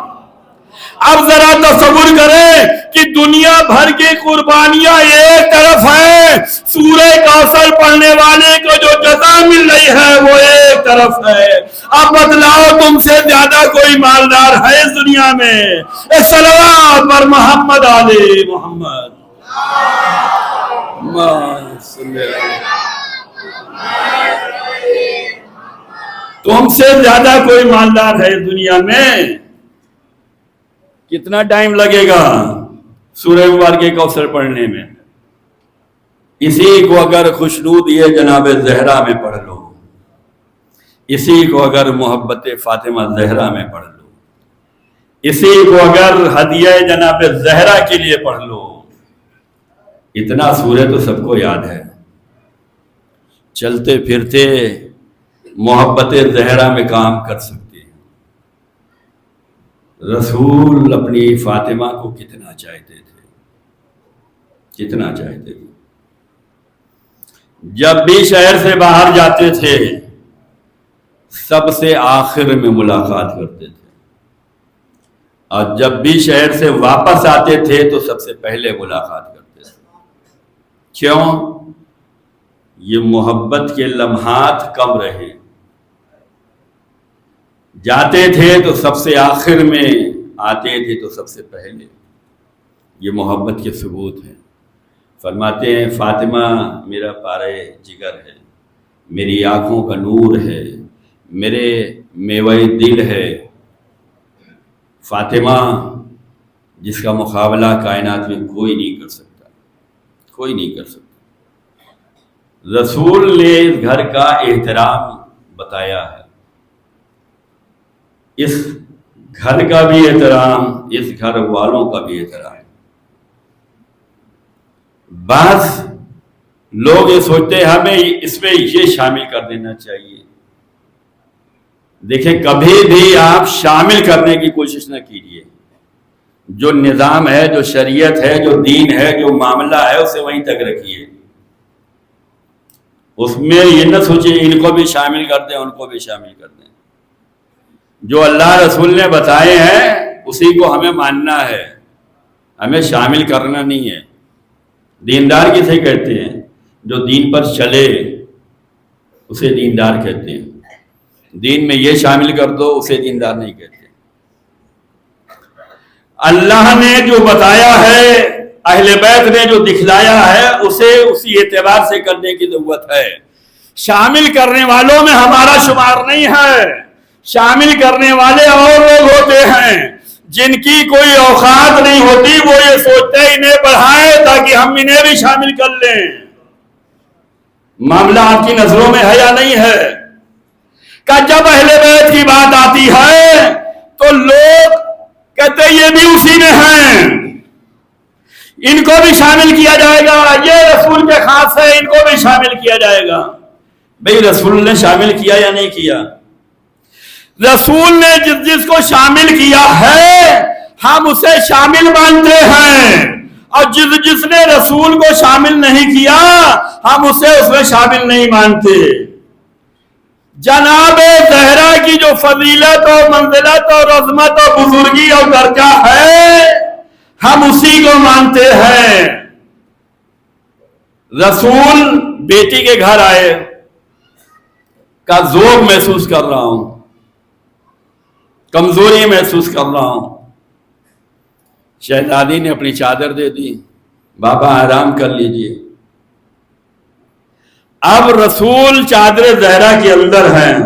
اب ذرا تصور کریں کہ دنیا بھر کی قربانیاں ایک طرف ہیں، سورہ کوثر پڑھنے والے کو جو جزا مل رہی ہے وہ ایک طرف ہے. اب بتلاؤ تم سے زیادہ کوئی مالدار ہے اس دنیا میں؟ صلوات پر محمد علی محمد. تم سے زیادہ کوئی مالدار ہے اس دنیا میں؟ کتنا ٹائم لگے گا سورہ مبارکہ کوثر پڑھنے میں؟ اسی کو اگر خوشنود یہ جناب زہرا میں پڑھ لو، اسی کو اگر محبت فاطمہ زہرا میں پڑھ لو، اسی کو اگر ہدیہ جناب زہرا کے لیے پڑھ لو، اتنا سورہ تو سب کو یاد ہے. چلتے پھرتے محبت زہرا میں کام کر سکتے. رسول اپنی فاطمہ کو کتنا چاہتے تھے، کتنا چاہتے تھے. جب بھی شہر سے باہر جاتے تھے سب سے آخر میں ملاقات کرتے تھے، اور جب بھی شہر سے واپس آتے تھے تو سب سے پہلے ملاقات کرتے تھے۔ کیوں؟ یہ محبت کے لمحات کم رہے، جاتے تھے تو سب سے آخر میں، آتے تھے تو سب سے پہلے۔ یہ محبت کے ثبوت ہیں۔ فرماتے ہیں فاطمہ میرا پارے جگر ہے، میری آنکھوں کا نور ہے، میرے میوہ دل ہے، فاطمہ جس کا مقابلہ کائنات میں کوئی نہیں کر سکتا، کوئی نہیں کر سکتا۔ رسول نے اس گھر کا احترام بتایا ہے، اس گھر کا بھی احترام، اس گھر والوں کا بھی احترام۔ بعض لوگ یہ سوچتے ہیں ہمیں اس میں یہ شامل کر دینا چاہیے۔ دیکھیں کبھی بھی آپ شامل کرنے کی کوشش نہ کیجیے، جو نظام ہے، جو شریعت ہے، جو دین ہے، جو معاملہ ہے، اسے وہیں تک رکھیے۔ اس میں یہ نہ سوچیں ان کو بھی شامل کر دیں، ان کو بھی شامل کر دیں۔ جو اللہ رسول نے بتائے ہیں اسی کو ہمیں ماننا ہے، ہمیں شامل کرنا نہیں ہے۔ دیندار کسے کہتے ہیں؟ جو دین پر چلے اسے دیندار کہتے ہیں۔ دین میں یہ شامل کر دو اسے دیندار نہیں کہتے۔ اللہ نے جو بتایا ہے، اہل بیت نے جو دکھلایا ہے، اسے اسی اعتبار سے کرنے کی ضرورت ہے۔ شامل کرنے والوں میں ہمارا شمار نہیں ہے۔ شامل کرنے والے اور لوگ ہوتے ہیں جن کی کوئی اوقات نہیں ہوتی، وہ یہ سوچتے انہیں بڑھائیں تاکہ ہم انہیں بھی شامل کر لیں۔ معاملہ آپ کی نظروں میں ہے یا نہیں ہے؟ کہ جب اہل بیت کی بات آتی ہے تو لوگ کہتے ہیں یہ بھی اسی میں ہیں، ان کو بھی شامل کیا جائے گا، یہ رسول کے خاص ہے، ان کو بھی شامل کیا جائے گا۔ بھئی رسول نے شامل کیا یا نہیں کیا؟ رسول نے جس کو شامل کیا ہے ہم اسے شامل مانتے ہیں، اور جس نے رسول کو شامل نہیں کیا ہم اسے اس میں شامل نہیں مانتے۔ جناب زہرا کی جو فضیلت اور منزلت اور عظمت اور بزرگی اور درجہ ہے ہم اسی کو مانتے ہیں۔ رسول بیٹی کے گھر آئے، کا ذوق محسوس کر رہا ہوں، کمزوری محسوس کر رہا ہوں۔ شہزادی نے اپنی چادر دے دی، بابا آرام کر لیجئے۔ اب رسول چادر زہرا کے اندر ہیں،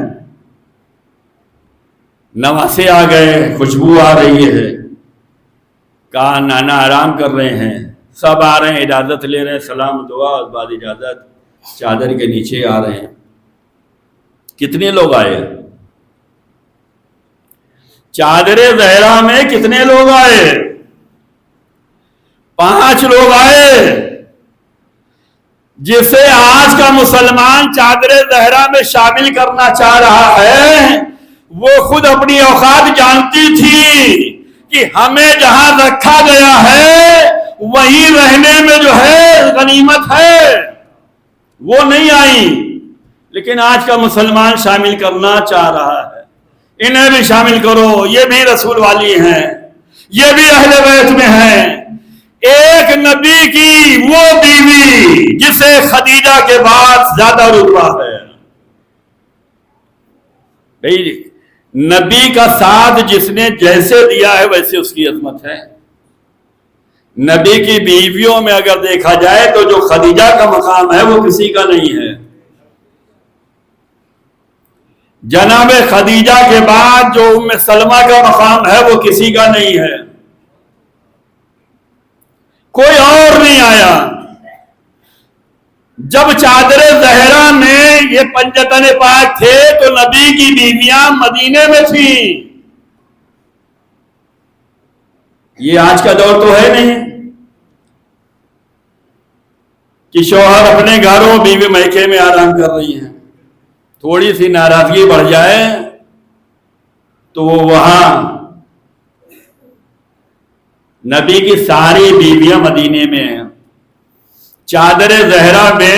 نواسے آ گئے، خوشبو آ رہی ہے، کہا نانا آرام کر رہے ہیں، سب آ رہے ہیں، اجازت لے رہے ہیں، سلام دعا اور بعد اجازت چادر کے نیچے آ رہے ہیں۔ کتنے لوگ آئے؟ چادر زہرا میں کتنے لوگ آئے؟ 5 لوگ آئے۔ جسے آج کا مسلمان چادر زہرا میں شامل کرنا چاہ رہا ہے وہ خود اپنی اوقات جانتی تھی کہ ہمیں جہاں رکھا گیا ہے وہیں رہنے میں جو ہے غنیمت ہے، وہ نہیں آئی۔ لیکن آج کا مسلمان شامل کرنا چاہ رہا ہے، انہیں بھی شامل کرو، یہ بھی رسول والی ہیں، یہ بھی اہل بیت میں ہیں۔ ایک نبی کی وہ بیوی جسے خدیجہ کے بعد زیادہ رتبہ ہے۔ بھئی نبی کا ساتھ جس نے جیسے دیا ہے ویسے اس کی عظمت ہے۔ نبی کی بیویوں میں اگر دیکھا جائے تو جو خدیجہ کا مقام ہے وہ کسی کا نہیں ہے۔ جناب خدیجہ کے بعد جو ام سلمہ کا مقام ہے وہ کسی کا نہیں ہے، کوئی اور نہیں آیا۔ جب چادر زہرا میں یہ پنجتن پاک تھے تو نبی کی بیویاں مدینے میں تھیں۔ یہ آج کا دور تو ہے نہیں کہ شوہر اپنے گھروں بیوی میکے میں آرام کر رہی ہیں، تھوڑی سی ناراضگی بڑھ جائے تو وہ وہاں، نبی کی ساری بیویاں مدینے میں ہیں۔ چادر زہرا میں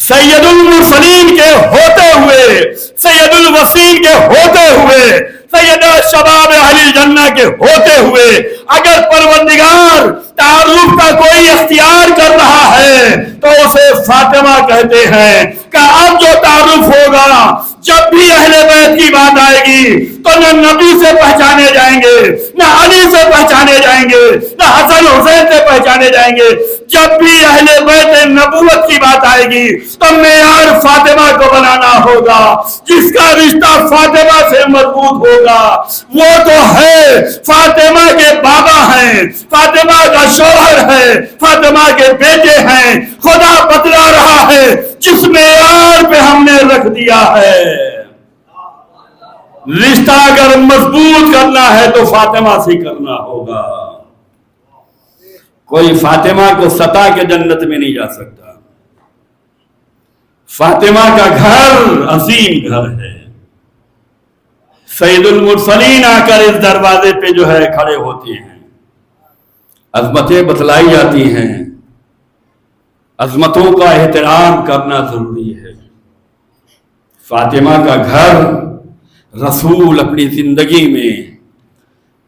سید المرسلین کے ہوتے ہوئے، سید الوسیم کے ہوتے ہوئے، سید شباب اہل جنہ کے ہوتے ہوئے اگر پروردگار تعارف کا کوئی اختیار کر رہا ہے تو اسے فاطمہ کہتے ہیں کہ اب جو تعارف ہوگا جب بھی اہل بیت کی بات آئے گی تو نہ نبی سے پہچانے جائیں گے، نہ علی سے پہچانے جائیں گے، نہ حسن حسین سے پہچانے جائیں گے۔ جب بھی اہل بیت نبوت کی بات آئے گی تو معیار فاطمہ کو بنانا ہوگا، جس کا رشتہ فاطمہ سے مضبوط ہوگا وہ تو ہے فاطمہ کے بابا ہیں، فاطمہ کا شوہر ہے، فاطمہ کے بیٹے ہیں۔ خدا بتلا رہا ہے جس معیار پہ ہم نے رکھ دیا ہے، رشتہ اگر مضبوط کرنا ہے تو فاطمہ سے کرنا ہوگا۔ کوئی فاطمہ کو ستا کے جنت میں نہیں جا سکتا۔ فاطمہ کا گھر عظیم گھر ہے۔ سید المرسلین آ کر اس دروازے پہ جو ہے کھڑے ہوتے ہیں، عظمتیں بتلائی جاتی ہیں، عظمتوں کا احترام کرنا ضروری ہے۔ فاطمہ کا گھر رسول اپنی زندگی میں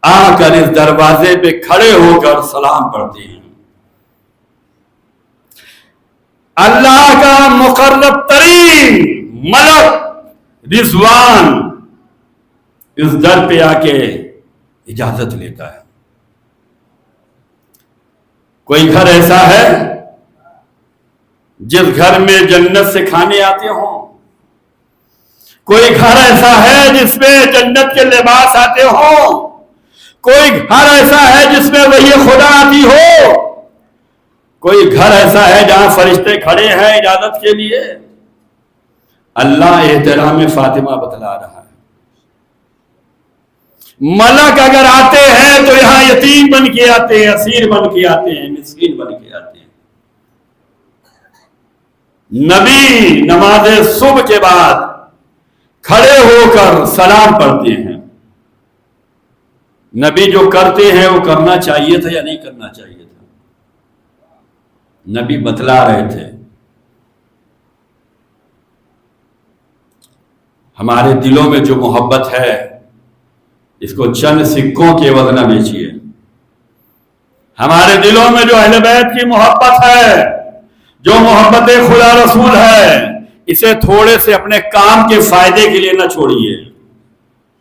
آ کر اس دروازے پہ کھڑے ہو کر سلام پڑھتے ہیں۔ اللہ کا مقرب ترین ملک رضوان اس در پہ آ کے اجازت لیتا ہے۔ کوئی گھر ایسا ہے جس گھر میں جنت سے کھانے آتے ہوں؟ کوئی گھر ایسا ہے جس میں جنت کے لباس آتے ہوں؟ کوئی گھر ایسا ہے جس میں وحی خدا آتی ہو؟ کوئی گھر ایسا ہے جہاں فرشتے کھڑے ہیں اجازت کے لیے؟ اللہ احترام فاطمہ بتلا رہا ہے۔ ملک اگر آتے ہیں تو یہاں یتیم بن کے آتے ہیں، اسیر بن کے آتے ہیں، مسکین بن کے آتے ہیں۔ نبی نماز صبح کے بعد کھڑے ہو کر سلام پڑھتے ہیں۔ نبی جو کرتے ہیں وہ کرنا چاہیے تھا یا نہیں کرنا چاہیے تھا؟ نبی بتلا رہے تھے۔ ہمارے دلوں میں جو محبت ہے اس کو چند سکوں کے عوض نہ بیچیے۔ ہمارے دلوں میں جو اہل بیت کی محبت ہے، جو محبت خدا رسول ہے، اسے تھوڑے سے اپنے کام کے فائدے کے لیے نہ چھوڑیے۔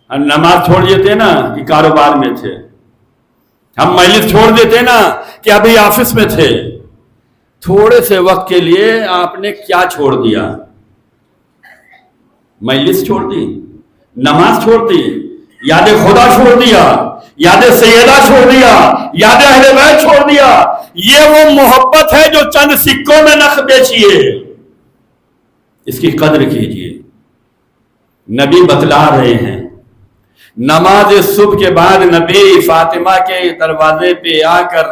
ہم نماز چھوڑ دیتے نا کہ کاروبار میں تھے، ہم مجلس چھوڑ دیتے نا کہ ابھی آفس میں تھے۔ تھوڑے سے وقت کے لیے آپ نے کیا چھوڑ دیا؟ مجلس چھوڑ دی، نماز چھوڑ دی، یاد خدا چھوڑ دیا، یاد سیدہ چھوڑ دیا، یاد اہل بیت چھوڑ دیا۔ یہ وہ محبت ہے جو چند سکوں میں نہ بیچیے، اس کی قدر کیجیے۔ نبی بتلا رہے ہیں، نماز صبح کے بعد نبی فاطمہ کے دروازے پہ آ کر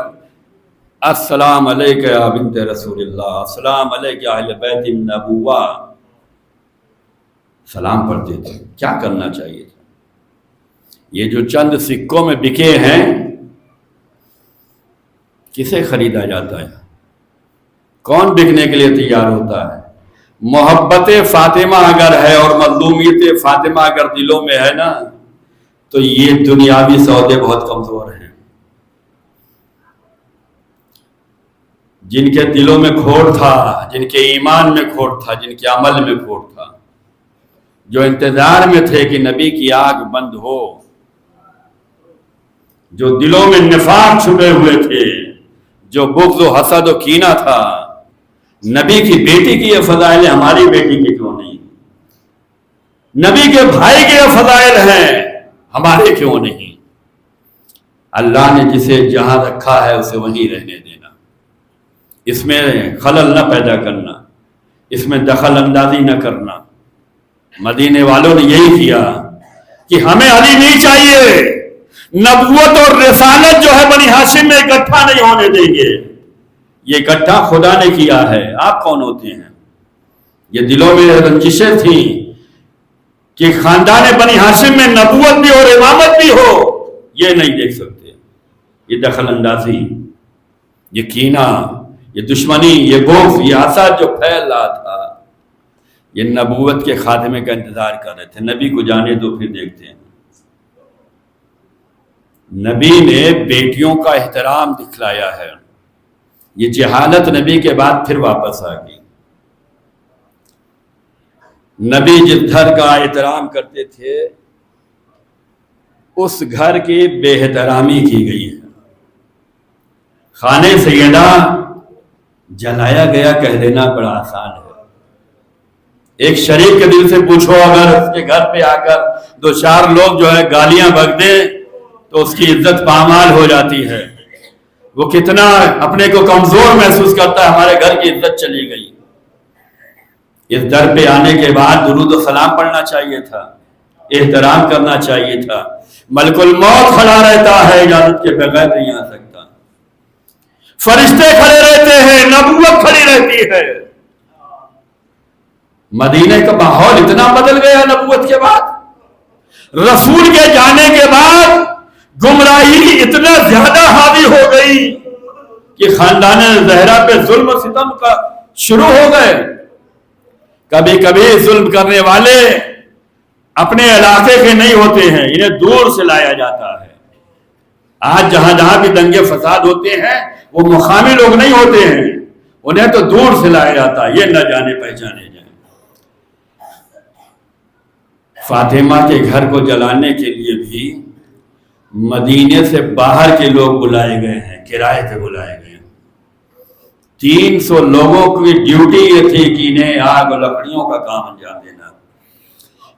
السلام علیکہ یا بنت رسول اللہ، السلام علیکہ یا اہل بیت النبوہ، سلام پڑھتے تھے۔ کیا کرنا چاہیے تھا؟ یہ جو چند سکوں میں بکے ہیں کسے خریدا جاتا ہے؟ کون بکنے کے لیے تیار ہوتا ہے؟ محبت فاطمہ اگر ہے اور مظلومیت فاطمہ اگر دلوں میں ہے نا تو یہ دنیاوی سودے بہت کمزور ہیں۔ جن کے دلوں میں کھوٹ تھا، جن کے ایمان میں کھوٹ تھا، جن کے عمل میں کھوٹ تھا، جو انتظار میں تھے کہ نبی کی آگ بند ہو، جو دلوں میں نفاق چھپے ہوئے تھے، جو بغض و حسد و کینہ تھا، نبی کی بیٹی کی یہ فضائل ہماری بیٹی کی کیوں نہیں؟ نبی کے بھائی کے یہ فضائل ہیں، ہمارے کیوں نہیں؟ اللہ نے جسے جہاں رکھا ہے اسے وہیں رہنے دینا، اس میں خلل نہ پیدا کرنا، اس میں دخل اندازی نہ کرنا۔ مدینے والوں نے یہی کیا کہ ہمیں علی نہیں چاہیے، نبوت اور رسالت جو ہے بنی ہاشم میں اکٹھا نہیں ہونے دیں گے۔ یہ اکٹھا خدا نے کیا ہے، آپ کون ہوتے ہیں؟ یہ دلوں میں رنجشیں تھیں کہ خاندان بنی ہاشم میں نبوت بھی اور امامت بھی ہو، یہ نہیں دیکھ سکتے۔ یہ دخل اندازی، یہ کینہ، یہ دشمنی، یہ بغض، یہ حسد جو پھیل رہا تھا، یہ نبوت کے خاتمے کا انتظار کر رہے تھے، نبی کو جانے دو پھر دیکھتے ہیں۔ نبی نے بیٹیوں کا احترام دکھلایا ہے، یہ جہالت نبی کے بعد پھر واپس آ گئی۔ نبی جس گھر کا احترام کرتے تھے اس گھر کی بے احترامی کی گئی ہے۔ خانے سیدہ جلایا گیا کہہ دینا بڑا آسان ہے۔ ایک شریف کے دل سے پوچھو، اگر اس کے گھر پہ آ کر دو چار لوگ جو ہے گالیاں بک دیں تو اس کی عزت پامال ہو جاتی ہے، وہ کتنا اپنے کو کمزور محسوس کرتا ہے، ہمارے گھر کی عزت چلی گئی۔ اس در پہ آنے کے بعد درود و سلام پڑھنا چاہیے تھا، احترام کرنا چاہیے تھا۔ ملک الموت کھڑا رہتا ہے، اجازت کے بغیر نہیں آ سکتا، فرشتے کھڑے رہتے ہیں، نبوت کھڑی رہتی ہے۔ مدینے کا ماحول اتنا بدل گیا نبوت کے بعد، رسول کے جانے کے بعد گمراہی اتنا زیادہ حاوی ہو گئی کہ خاندان زہرا پہ ظلم و ستم کا شروع ہو گئے۔ کبھی کبھی ظلم کرنے والے اپنے علاقے کے نہیں ہوتے ہیں، انہیں دور سے لایا جاتا ہے۔ آج جہاں جہاں بھی دنگے فساد ہوتے ہیں وہ مقامی لوگ نہیں ہوتے ہیں، انہیں تو دور سے لایا جاتا ہے، یہ نہ جانے پہچانے جائیں۔ فاطمہ کے گھر کو جلانے کے لیے بھی مدینے سے باہر کے لوگ بلائے گئے ہیں، کرائے پہ بلائے گئے ہیں۔ 300 لوگوں کی ڈیوٹی یہ تھی کہ انہیں آگ اور لکڑیوں کا کام انجام دینا۔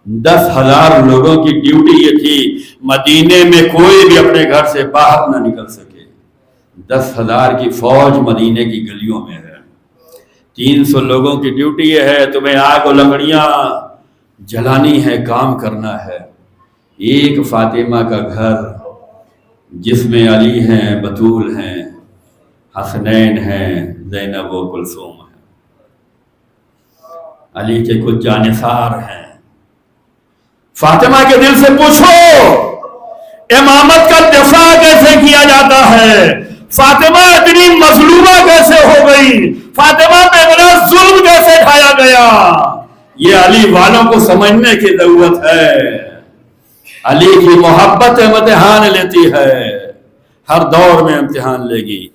10,000 لوگوں کی ڈیوٹی یہ تھی مدینے میں کوئی بھی اپنے گھر سے باہر نہ نکل سکے۔ 10,000 کی فوج مدینے کی گلیوں میں ہے، 300 لوگوں کی ڈیوٹی یہ ہے تمہیں آگ اور لکڑیاں جلانی ہے، کام کرنا ہے۔ ایک فاطمہ کا گھر جس میں علی ہیں، بطول ہیں، حسنین ہیں، زینب و کلثوم ہیں، علی کے کچھ جانثار ہیں۔ فاطمہ کے دل سے پوچھو امامت کا دفاع کیسے کیا جاتا ہے؟ فاطمہ اتنی مظلومہ کیسے ہو گئی؟ فاطمہ پہ اتنا ظلم کیسے ڈھایا گیا؟ یہ علی والوں کو سمجھنے کی ضرورت ہے۔ علی کی محبت امتحان لیتی ہے، ہر دور میں امتحان لے گی۔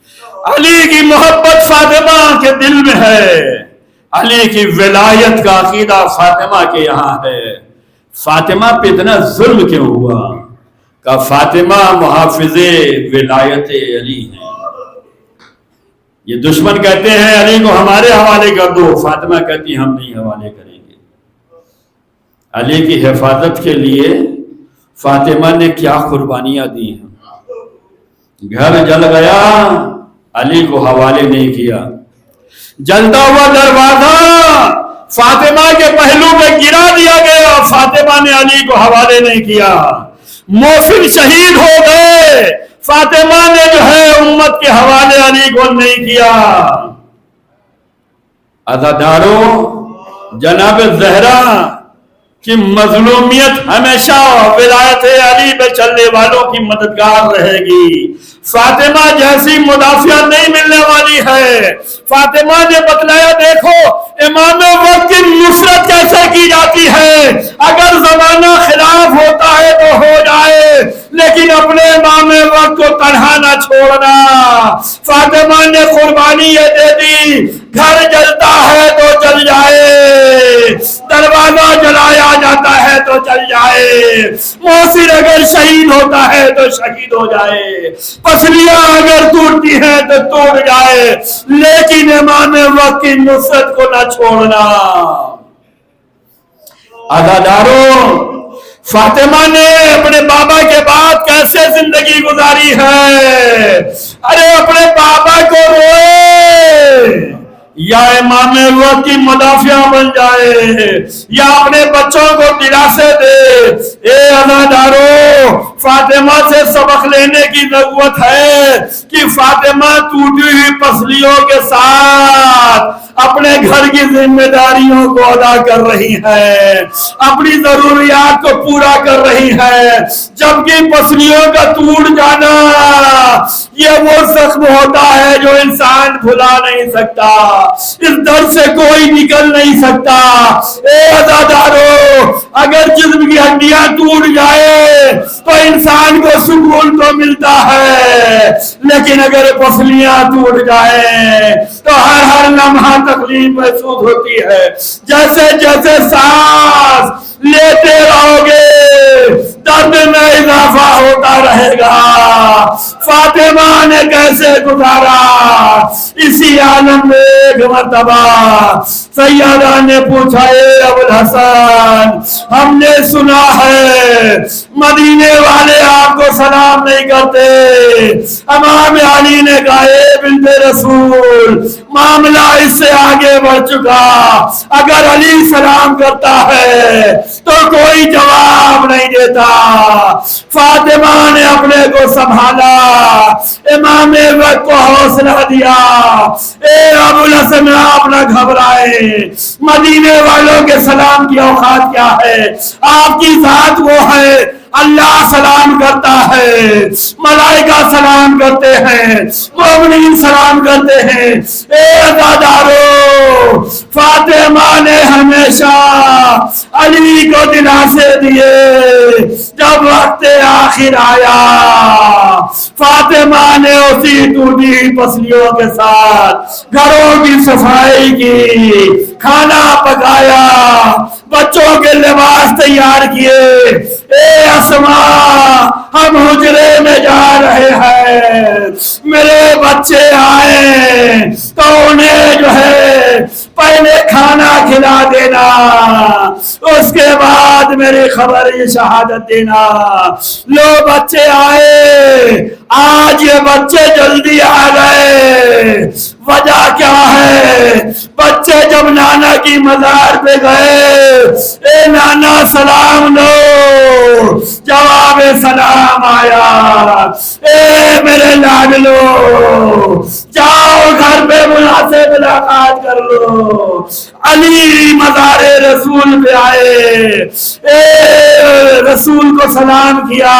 علی کی محبت فاطمہ کے دل میں ہے، علی کی ولایت کا عقیدہ فاطمہ کے یہاں ہے۔ فاطمہ پہ اتنا ظلم کیوں ہوا؟ کہ فاطمہ محافظ ولایت علی ہیں۔ یہ دشمن کہتے ہیں علی کو ہمارے حوالے کر دو، فاطمہ کہتی ہم نہیں حوالے کریں گے۔ علی کی حفاظت کے لیے فاطمہ نے کیا قربانیاں دی ہیں۔ گھر جل گیا، علی کو حوالے نہیں کیا۔ جلتا ہوا دروازہ فاطمہ کے پہلو میں گرا دیا گیا، فاطمہ نے علی کو حوالے نہیں کیا۔ محسن شہید ہو گئے، فاطمہ نے جو ہے امت کے حوالے علی کو نہیں کیا۔ عزاداروں، جناب زہرا کی مظلومیت ہمیشہ ولایت علی پہ چلنے والوں کی مددگار رہے گی۔ فاطمہ جیسی مدافع نہیں ملنے والی ہے۔ فاطمہ نے بتلایا، دیکھو امام وقت کی نصرت کیسے کی جاتی ہے۔ اگر زمانہ خلاف ہوتا ہے تو ہو جائے، لیکن اپنے امام وقت کو تنہا نہ چھوڑنا۔ فاطمہ نے قربانی یہ دے دی، گھر جلتا ہے تو جل جائے، دروازہ جلایا جاتا ہے تو جل جائے، محسن اگر شہید ہوتا ہے تو شہید ہو جائے، پسلیاں اگر ٹوٹتی ہیں تو ٹوٹ جائے، لیکن امام وقت کی نصرت کو نہ چھوڑنا۔ عزاداروں، فاطمہ نے اپنے بابا کے بعد کیسے زندگی گزاری ہے؟ ارے اپنے بابا کو روئے، یا امام وقت کی مدافع بن جائے، یا اپنے بچوں کو دلاسے دے۔ اے عزاداروں، فاطمہ سے سبق لینے کی ضرورت ہے کہ فاطمہ ٹوٹی ہوئی پسلیوں کے ساتھ اپنے گھر کی ذمہ داریوں کو ادا کر رہی ہے، اپنی ضروریات کو پورا کر رہی ہے، جبکہ پسلیوں کا ٹوٹ جانا یہ وہ زخم ہوتا ہے ہے جو انسان بھلا نہیں سکتا، اس درد سے کوئی نکل نہیں سکتا۔ اے عزادارو، اگر جسم کی ہڈیاں ٹوٹ جائے تو انسان کو سکون تو ملتا ہے، لیکن اگر پسلیاں ٹوٹ جائیں تو ہر لمحہ تکلیف محسوس ہوتی ہے۔ جیسے جیسے سانس لیتے رہو گے درد میں اضافہ ہوتا رہے گا۔ فاطمہ نے کیسے گزارا اسی عالم میں؟ ایک مرتبہ سیدہ نے پوچھا، اے ابوالحسن، ہم نے سنا ہے مدینے والے آپ کو سلام نہیں کرتے۔ امام علی نے کہا، اے بنت رسول، معاملہ اس سے آگے بڑھ چکا، اگر علی سلام کرتا ہے تو کوئی جواب نہیں دیتا۔ فاطمہ نے اپنے کو سنبھالا، امام وقت کو حوصلہ دیا، اے ابوالحسن آپ نہ گھبرائے، مدینے والوں کے سلام کی اوقات کیا ہے؟ آپ کی ذات وہ ہے، اللہ سلام کرتا ہے، ملائکہ سلام کرتے ہیں، مومنین سلام کرتے ہیں۔ اے عزادارو، فاطمہ نے ہمیشہ علی کو دلاسے دیے۔ جب وقت آخر آیا، فاطمہ نے اسی ٹوٹی پسلیوں کے ساتھ گھروں کی صفائی کی، کھانا پکایا، بچوں کے لباس تیار کیے۔ اے اسماء، ہم حجرے میں جا رہے ہیں، میرے بچے آئے تو انہیں جو ہے پہلے کھانا کھلا دینا، اس کے بعد میری خبر شہادت دینا۔ لو بچے آئے، آج یہ بچے جلدی آ گئے، وجہ کیا ہے؟ بچے جب نانا کی مزار پہ گئے، اے نانا سلام لو، جواب سلام آیا، اے میرے لاڈلو جاؤ گھر پہ مناسب ملاقات کر لو۔ علی مزار رسول پہ آئے، اے رسول کو سلام کیا،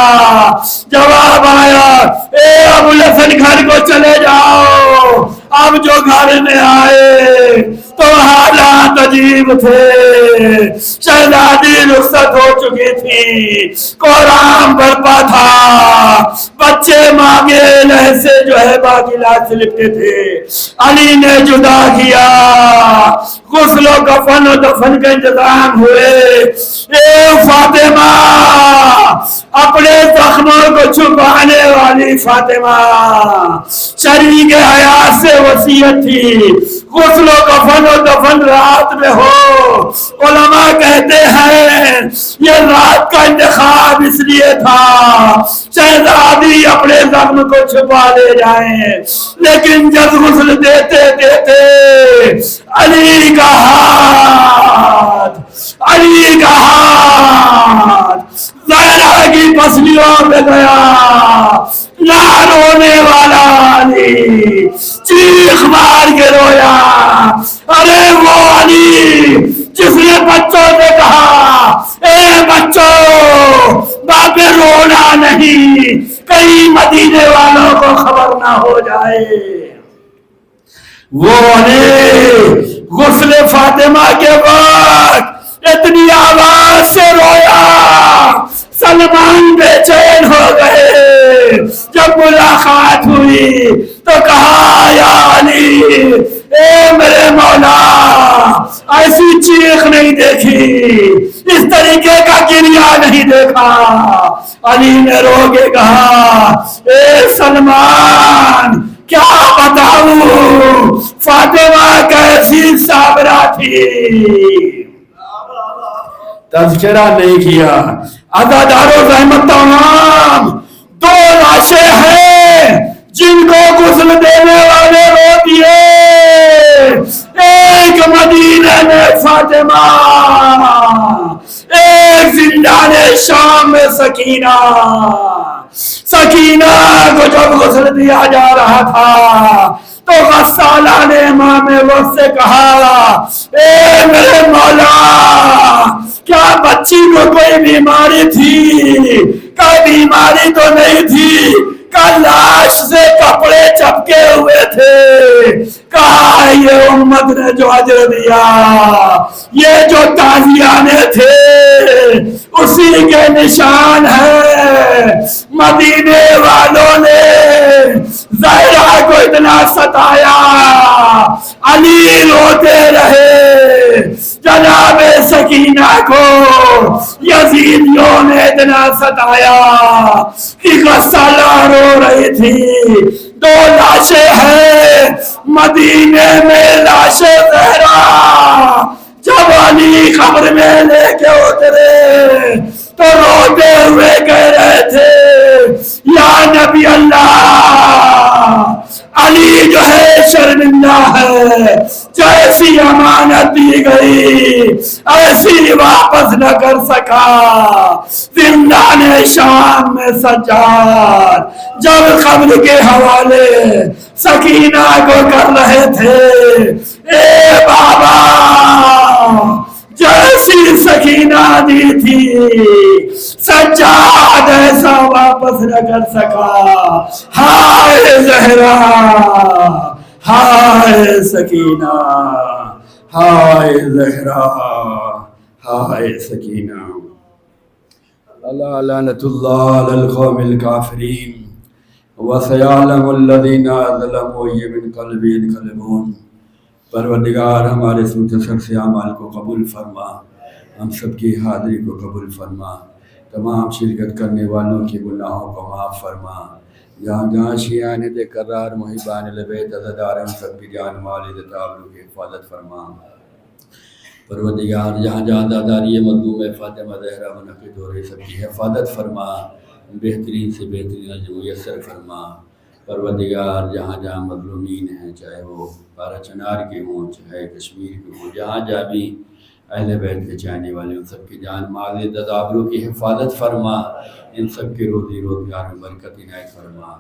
جواب آیا، اے ابوالحسن گھر کو چلے جاؤ۔ اب جو گھر میں آئے تو حالات عجیب تھے، شہزادی رخصت ہو چکی تھی، کوہرام برپا تھا، بچے ماں کے لہے سے جو ہے باقی لاش سے لپٹے تھے۔ علی نے جدا کیا، غسل و کفن و دفن کا انتظام ہوئے۔ اے فاطمہ، اپنے زخموں کو چھپانے والی فاطمہ، شریک حیات سے وصیت تھی غسل و کفن و دفن رات میں ہو۔ علماء کہتے ہیں یہ رات کا انتخاب اس لیے تھا شہزادی اپنے زخم کو چھپا لے جائیں، لیکن جب غسل دیتے دیتے علی کا ہاتھ زہرا کی پسلیوں میں گیا۔ نہ رونے والا علی چیخ مار کے رویا، ارے وہ علی جس نے بچوں سے کہا، اے بچوں باپ رونا نہیں، کہیں مدینے والوں کو خبر نہ ہو جائے۔ وہ علی غسل فاطمہ کے وقت اتنی آواز سے رویا، سلمان بے چین ہو گئے۔ جب ملاقات ہوئی تو کہا، یا علی، اے میرے مولا، ایسی چیخ نہیں دیکھی، اس طریقے کا گریہ نہیں دیکھا۔ علی نے رو کے کہا، اے سلمان، کیا بتاؤں فاطمہ کیسی صابرہ تھی۔ تذکرہ نہیں کیا۔ عزادارو رحمت تمام، دو لاشیں ہیں جن کو غسل دینے والے رو دیے، ایک مدینہ میں فاطمہ، ایک زندان شام میں سکینہ۔ سکینہ کو جب غسل دیا جا رہا تھا تو غسالہ نے امام وقت سے کہا، اے میرے مولا، کیا بچی کو کوئی بیماری تھی؟ کوئی بیماری تو نہیں تھی، لاش سے کپڑے چپکے ہوئے تھے، کہا یہ امت نے جو اجر دیا، یہ جو تازیانے تھے اسی کے نشان ہے۔ مدینے والوں نے زہرا کو اتنا ستایا، علی روتے رہے، جناب سکینہ کو یزیدیوں نے اتنا ستایا کہ غسالہ رو رہی تھی۔ دو لاشیں ہیں مدینے میں، لاش زہرا جب علی قبر میں لے کے اترے تو روتے ہوئے کہہ رہے تھے یا نبی اللہ، علی جو ہے شرمندہ ہے، جیسی امانت دی گئی ایسی واپس نہ کر سکا۔ زندان شام میں سجاد جب قبر کے حوالے سکینہ کو کر رہے تھے، اے بابا جیسی سکینہ دی تھی سجاد ایسا واپس نہ کر سکا۔ ہائے زہرا، ہائے سکینہ، ہائے زہرا، ہائے سکینہ۔ اللہ لعنت اللہ علی القوم الکافرین وسیعلم الذین ظلموا ای من قلب ینقلبون۔ پروردگار ہمارے اس مختصر سے اعمال کو قبول فرما، ہم سب کی حاضری کو قبول فرما، تمام شرکت کرنے والوں کے گناہوں کو معاف فرما۔ جہاں جہاں شیعان قرار محبان البیت عزادار ہم سب کی جان مال عزت آبرو کی حفاظت فرما۔ پروردگار جہاں جہاں داداری مظلوم فاطمہ زہرا منعقد ہو رہی سب کی حفاظت فرما، بہترین سے بہترین اجر میسر فرما۔ پروردگار جہاں جہاں مظلومین ہیں، چاہے وہ بارہ چنار کے ہوں چاہے کشمیر کے ہوں، جہاں جہاں بھی اہل بیت کے چاہنے والے ان سب کی جان مال عزت آبرو کی حفاظت فرما، ان سب کے روزی روزگار میں برکت عنایت فرما،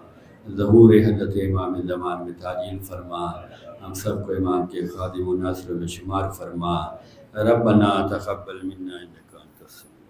ظہور حضرت امام زمان میں تعجیل فرما، ہم سب کو امام کے خادم و ناصر میں شمار فرما۔ ربنا تقبل منا انک انت السمیع